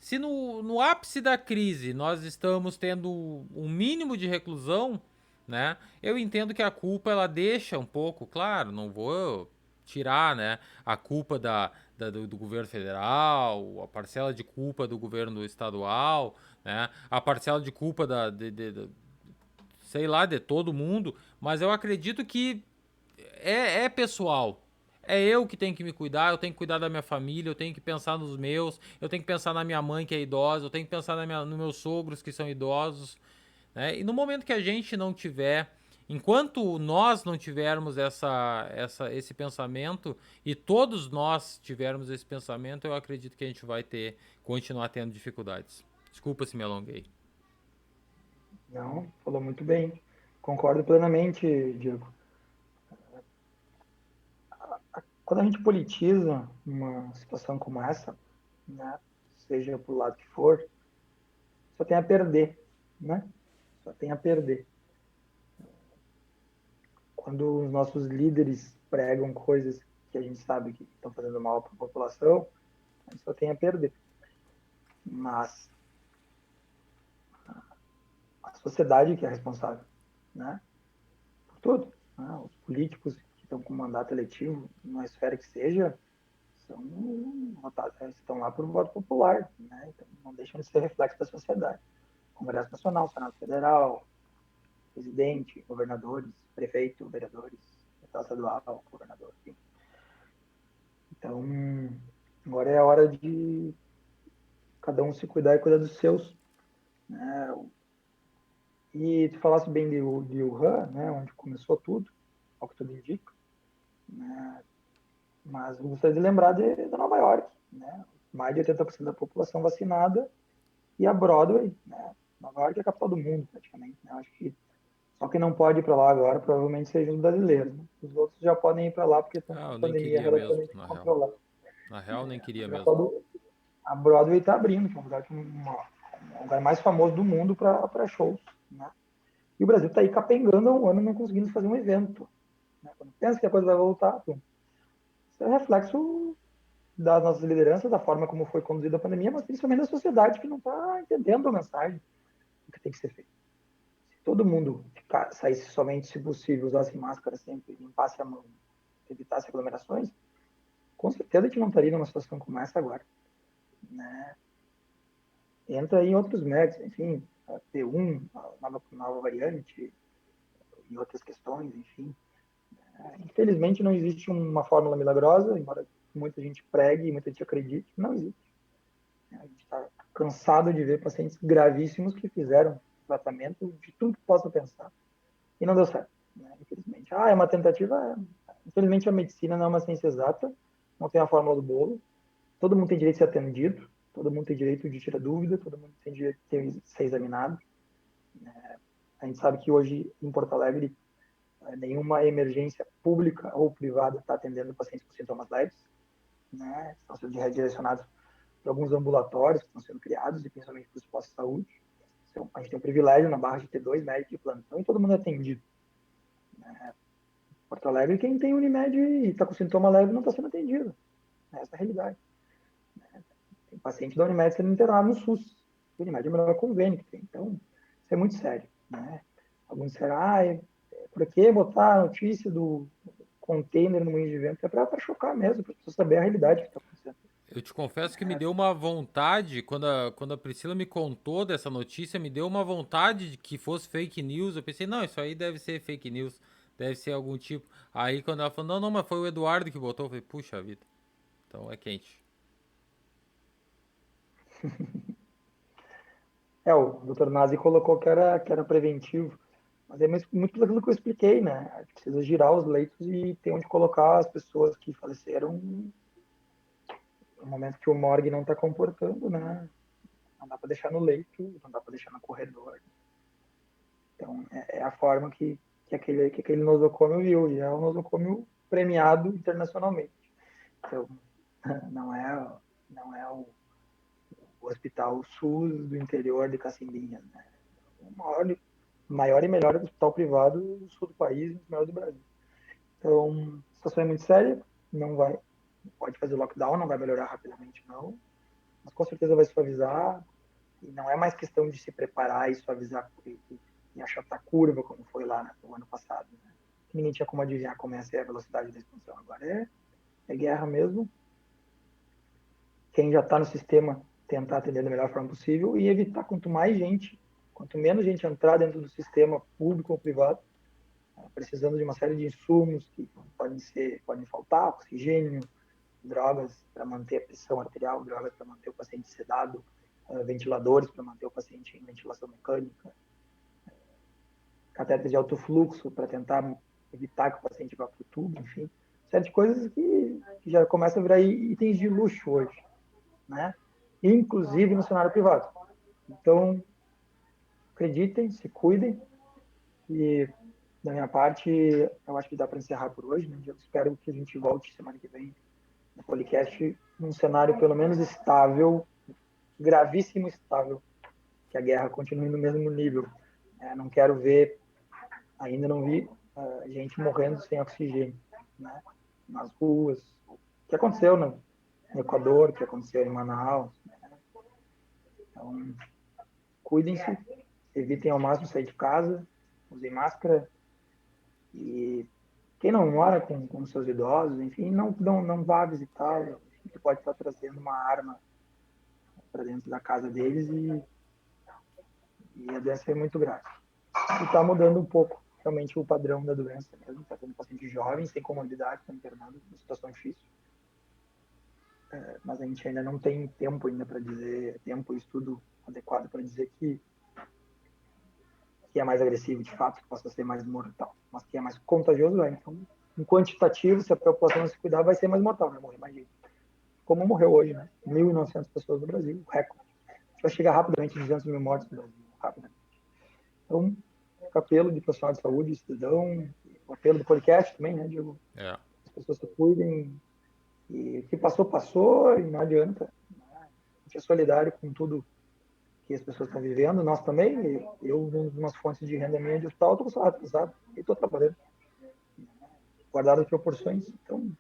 se no ápice da crise nós estamos tendo um mínimo de reclusão, né? Eu entendo que a culpa ela deixa um pouco, claro, não vou tirar, né, a culpa do governo federal, a parcela de culpa do governo estadual, né, a parcela de culpa sei lá, de todo mundo, mas eu acredito que é pessoal. É eu que tenho que me cuidar, eu tenho que cuidar da minha família, eu tenho que pensar nos meus, eu tenho que pensar na minha mãe que é idosa, eu tenho que pensar nos meus sogros que são idosos, né? E no momento que a gente não tiver, enquanto nós não tivermos esse pensamento e todos nós tivermos esse pensamento, eu acredito que a gente vai continuar tendo dificuldades. Desculpa se me alonguei. Não, falou muito bem. Concordo plenamente, Diego. Quando a gente politiza uma situação como essa, né, seja pro lado que for, só tem a perder, né? Só tem a perder. Quando os nossos líderes pregam coisas que a gente sabe que estão fazendo mal para a população, a gente só tem a perder. Mas a sociedade que é responsável, né? Por tudo. Né? Os políticos que estão com mandato eletivo, na esfera que seja, estão lá por voto popular, né? Então não deixam de ser reflexo da sociedade. Congresso Nacional, Senado Federal, presidente, governadores, prefeito, vereadores, deputado estadual, governador, enfim. Então, agora é a hora de cada um se cuidar e cuidar dos seus. Né? E tu falasse bem de Wuhan, né, onde começou tudo, ao que tudo indica, né? Mas eu gostaria de lembrar de Nova York, né? Mais de 80% da população vacinada e a Broadway, né? Nova York é a capital do mundo, praticamente, né? Acho que só quem não pode ir para lá agora provavelmente sejam os brasileiros, né? Os outros já podem ir para lá porque estão com Ah, a eu nem pandemia queria mesmo, relativamente na real. controlada. Na real, nem queria mesmo. A Broadway está abrindo, que é um lugar mais famoso do mundo para shows, né? E o Brasil está aí capengando há um ano não conseguindo fazer um evento. Né? Quando pensa que a coisa vai voltar, pô. Isso é reflexo das nossas lideranças, da forma como foi conduzida a pandemia, mas principalmente da sociedade que não está entendendo a mensagem do que tem que ser feito. Se todo mundo saísse somente, se possível, usasse máscara sempre, limpasse a mão, evitasse aglomerações, com certeza a gente não estaria numa situação como essa agora. Né? Entra em outros méritos, enfim, a P1, a nova variante e outras questões, enfim. Infelizmente não existe uma fórmula milagrosa, embora muita gente pregue e muita gente acredite, não existe. A gente está cansado de ver pacientes gravíssimos que fizeram tratamento de tudo que possa pensar e não deu certo, né? Infelizmente. É uma tentativa. Infelizmente a medicina não é uma ciência exata, não tem a fórmula do bolo. Todo mundo tem direito de ser atendido, todo mundo tem direito de tirar dúvida, todo mundo tem direito de ser examinado. A gente sabe que hoje em Porto Alegre Nenhuma emergência pública ou privada está atendendo pacientes com sintomas leves, né? Estão sendo redirecionados para alguns ambulatórios que estão sendo criados, e principalmente para os postos de saúde. Então, a gente tem o privilégio na Barra de ter 2 médicos de plantão e todo mundo é atendido. Porto Alegre, quem tem Unimed e está com sintoma leve não está sendo atendido. Essa é a realidade. Tem paciente da Unimed sendo internado no SUS. O Unimed é o melhor convênio que tem. Então, isso é muito sério. Né? Alguns disseram, por que botar a notícia do container no Moinho de Vento? É para chocar mesmo, para as pessoas saberem a realidade que está acontecendo. Eu te confesso que me deu uma vontade, quando a Priscila me contou dessa notícia, me deu uma vontade de que fosse fake news. Eu pensei, não, isso aí deve ser fake news, deve ser algum tipo. Aí quando ela falou, não, mas foi o Eduardo que botou, eu falei, puxa vida, então é quente. O doutor Nazi colocou que era preventivo, mas é muito pelo que eu expliquei, né? A gente precisa girar os leitos e ter onde colocar as pessoas que faleceram no momento que o morgue não está comportando, né? Não dá para deixar no leito, não dá para deixar no corredor. Então, é a forma que aquele nosocômio viu, e é um nosocômio premiado internacionalmente. Então, não é o Hospital SUS do interior de Cacimbinhas, né? O maior e melhor hospital privado do sul do país, o maior do Brasil. Então, a situação é muito séria, pode fazer lockdown, não vai melhorar rapidamente, não, mas com certeza vai suavizar, e não é mais questão de se preparar e suavizar e achatar a curva, como foi lá no ano passado, né? Ninguém tinha como adivinhar como ia ser a velocidade da expansão. Agora é guerra mesmo. Quem já está no sistema, tentar atender da melhor forma possível e evitar quanto menos gente entrar dentro do sistema público ou privado, precisando de uma série de insumos que podem faltar, oxigênio, drogas para manter a pressão arterial, drogas para manter o paciente sedado, ventiladores para manter o paciente em ventilação mecânica, catéteres de alto fluxo para tentar evitar que o paciente vá para o tubo, enfim, série de coisas que já começam a virar itens de luxo hoje, né? Inclusive no cenário privado. Então, acreditem, se cuidem, e da minha parte, eu acho que dá para encerrar por hoje, né? Eu espero que a gente volte semana que vem no podcast num cenário pelo menos estável, gravíssimo estável, que a guerra continue no mesmo nível. Não quero ver, ainda não vi gente morrendo sem oxigênio, né? Nas ruas. O que aconteceu no Equador, o que aconteceu em Manaus. Né? Então, cuidem-se, evitem ao máximo sair de casa, usem máscara, e quem não mora com seus idosos, enfim, não vá visitá-los, que pode estar trazendo uma arma para dentro da casa deles, e a doença é muito grave. E está mudando um pouco realmente o padrão da doença mesmo, está tendo paciente jovem, sem comorbidade, está internando, uma situação difícil. Mas a gente ainda não tem tempo para dizer, tempo e estudo adequado para dizer que é mais agressivo de fato, que possa ser mais mortal, mas que é mais contagioso, então, em quantitativo, se a população não se cuidar, vai ser mais mortal, vai morrer mais gente. Como morreu hoje, né? 1.900 pessoas no Brasil, recorde. A gente vai chegar rapidamente a 200 mil mortes no Brasil, rapidamente. Então, o apelo de profissional de saúde, cidadão, o apelo do podcast também, né, Diego? As pessoas se cuidem, e o que passou, passou, e não adianta. A gente é solidário com tudo que as pessoas estão vivendo, nós também. Eu, umas fontes de renda minha de hospital, estou com salário atrasado e estou trabalhando, guardado as proporções. Então,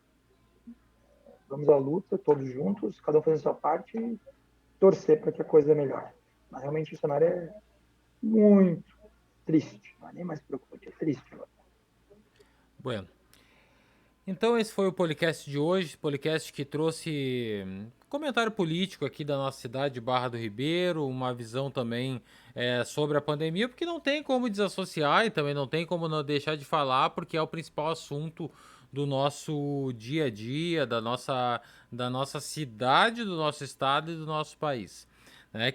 vamos à luta, todos juntos, cada um fazendo a sua parte, e torcer para que a coisa melhore. Mas realmente o cenário é muito triste, não é nem mais preocupante, é triste agora. Bueno. Então esse foi o podcast de hoje, podcast que trouxe comentário político aqui da nossa cidade, Barra do Ribeiro, uma visão também sobre a pandemia, porque não tem como desassociar e também não tem como não deixar de falar, porque é o principal assunto do nosso dia a dia, da nossa cidade, do nosso estado e do nosso país.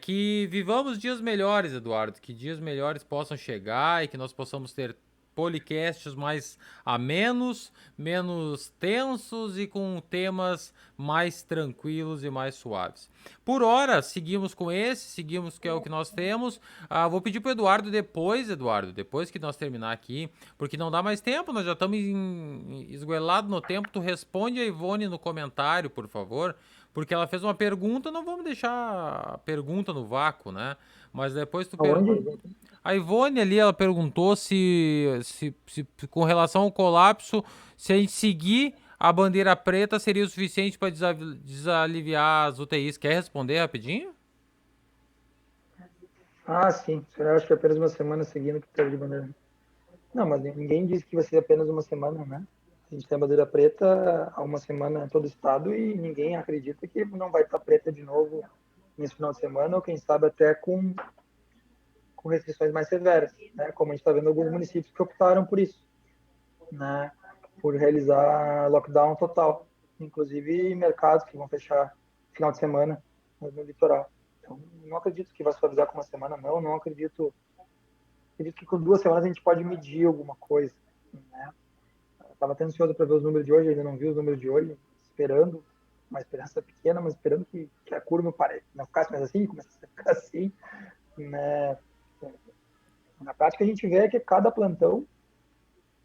Que vivamos dias melhores, Eduardo, que dias melhores possam chegar e que nós possamos ter podcasts mais amenos, menos tensos e com temas mais tranquilos e mais suaves. Por hora, seguimos com seguimos que é o que nós temos. Vou pedir pro Eduardo, depois que nós terminar aqui, porque não dá mais tempo, nós já estamos esgoelados no tempo. Tu responde a Ivone no comentário, por favor, porque ela fez uma pergunta, não vamos deixar a pergunta no vácuo, né? Mas depois tu Aonde? A Ivone ali, ela perguntou se com relação ao colapso, se a gente seguir a bandeira preta seria o suficiente para desaliviar as UTIs. Quer responder rapidinho? Sim. Eu acho que apenas uma semana seguindo que teve de bandeira. Não, mas ninguém disse que vai ser apenas uma semana, né? A gente tem a bandeira preta há uma semana em todo o estado e ninguém acredita que não vai estar preta de novo nesse final de semana, ou quem sabe até com restrições mais severas, né? Como a gente está vendo alguns municípios que optaram por isso, né? Por realizar lockdown total, inclusive mercados que vão fechar final de semana no litoral. Então, não acredito que vai suavizar com uma semana, não acredito. Acredito que com 2 semanas a gente pode medir alguma coisa, né? Estava até ansioso para ver os números de hoje, ainda não vi os números de hoje, esperando, uma esperança pequena, mas esperando que a curva não ficasse mais assim, começasse a ficar assim, né? Na prática a gente vê que cada plantão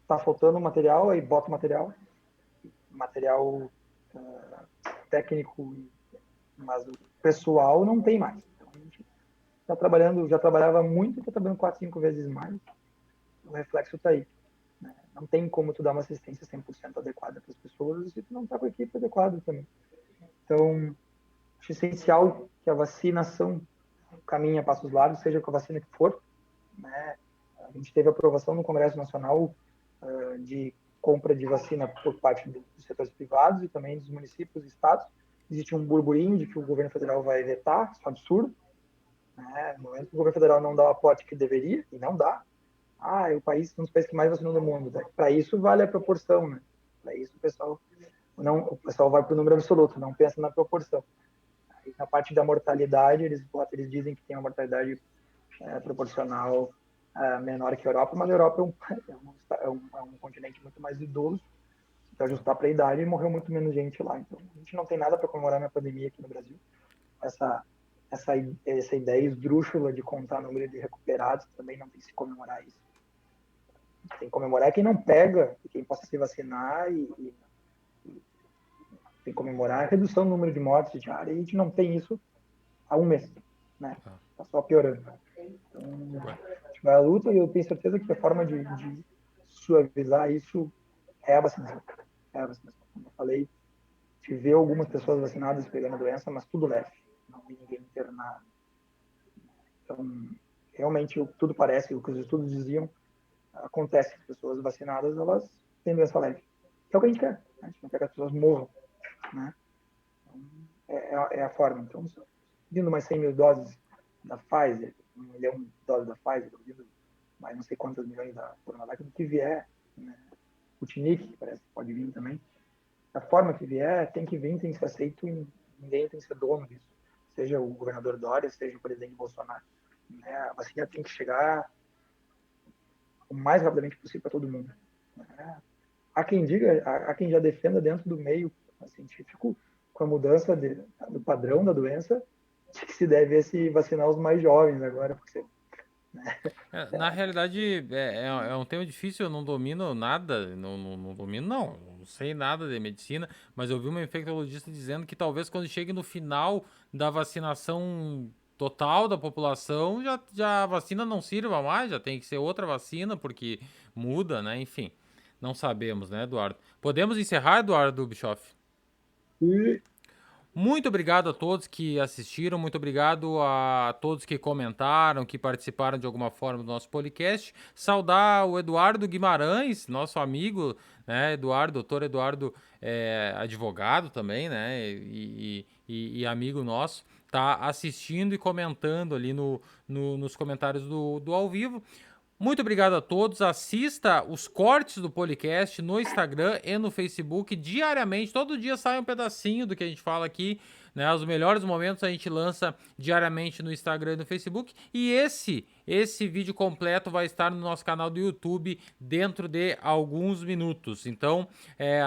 está faltando material, aí bota material técnico, mas o pessoal não tem mais. Então a gente está trabalhando, já trabalhava muito, está trabalhando 4, 5 vezes mais. O reflexo está aí. Né? Não tem como tu dar uma assistência 100% adequada para as pessoas se tu não está com a equipe adequada também. Então, acho essencial que a vacinação caminhe a passos largos, seja com a vacina que for. Né? A gente teve aprovação no Congresso Nacional de compra de vacina por parte dos setores privados e também dos municípios e estados. Existe um burburinho de que o governo federal vai vetar, isso é um absurdo. Né? No momento que o governo federal não dá o aporte que deveria, e não dá, é o país, um dos países que mais vacinou no mundo. Né? Para isso vale a proporção, né? Para isso o pessoal vai para o número absoluto, não pensa na proporção. Aí, na parte da mortalidade, eles dizem que tem uma mortalidade proporcional menor que a Europa, mas a Europa é um continente muito mais idoso. Se tu ajustar para a idade, morreu muito menos gente lá. Então, a gente não tem nada para comemorar na pandemia aqui no Brasil. Essa ideia esdrúxula de contar o número de recuperados também não tem que se comemorar isso. Tem que comemorar quem não pega, quem possa se vacinar e tem que comemorar a redução do número de mortes diárias. E a gente não tem isso há um mês, né? Tá só piorando. Então, a gente vai à luta e eu tenho certeza que a forma de suavizar isso é a vacinação. Como eu falei, te vê algumas pessoas vacinadas pegando a doença, mas tudo leve. Não vi ninguém internado. Então, realmente, tudo parece, o que os estudos diziam, acontece. As pessoas vacinadas, elas têm doença leve. Que é o que a gente quer. Né? A gente não quer que as pessoas morram. Né? Então, é a forma. Então, vindo mais 100 mil doses da Pfizer, 1 milhão de doses da Pfizer, vindo mais não sei quantas milhões da Coronavac, do que vier, né? O Sputnik, parece que pode vir também. Da forma que vier, tem que vir, tem que ser aceito e ninguém tem que ser dono disso. Seja o governador Dória, seja o presidente Bolsonaro. Né? A vacina tem que chegar o mais rapidamente possível para todo mundo. Né? Há quem já defenda dentro do meio científico, com a mudança do padrão da doença, de que se deve se vacinar os mais jovens agora, porque na realidade, é um tema difícil, eu não domino nada, não sei nada de medicina, mas eu vi uma infectologista dizendo que talvez quando chegue no final da vacinação total da população, já a vacina não sirva mais, já tem que ser outra vacina, porque muda, né? Enfim, não sabemos, né, Eduardo? Podemos encerrar, Eduardo Bischoff? Muito obrigado a todos que assistiram, muito obrigado a todos que comentaram, que participaram de alguma forma do nosso podcast. Saudar o Eduardo Guimarães, nosso amigo, né, doutor Eduardo, advogado também, né, e amigo nosso, tá assistindo e comentando ali nos comentários do ao vivo. Muito obrigado a todos. Assista os cortes do podcast no Instagram e no Facebook diariamente. Todo dia sai um pedacinho do que a gente fala aqui né? Os melhores momentos a gente lança diariamente no Instagram e no Facebook. E esse vídeo completo vai estar no nosso canal do YouTube dentro de alguns minutos. Então,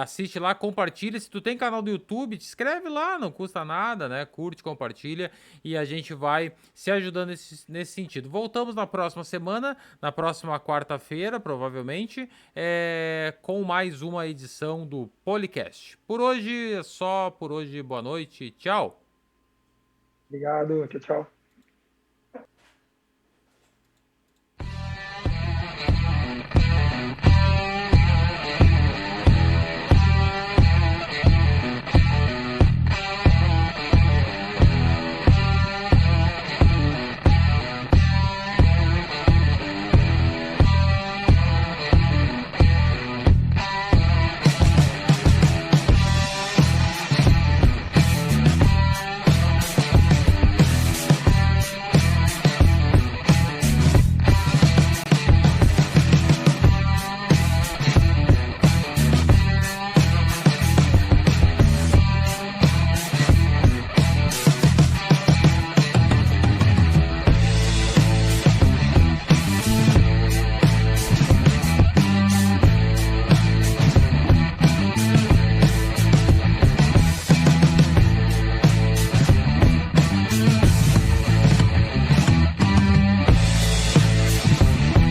assiste lá, compartilha. Se tu tem canal do YouTube, te inscreve lá, não custa nada, né? Curte, compartilha e a gente vai se ajudando nesse sentido. Voltamos na próxima semana, na próxima quarta-feira, provavelmente, com mais uma edição do Policast. Por hoje é só, por hoje, boa noite, tchau. Obrigado, tchau, tchau.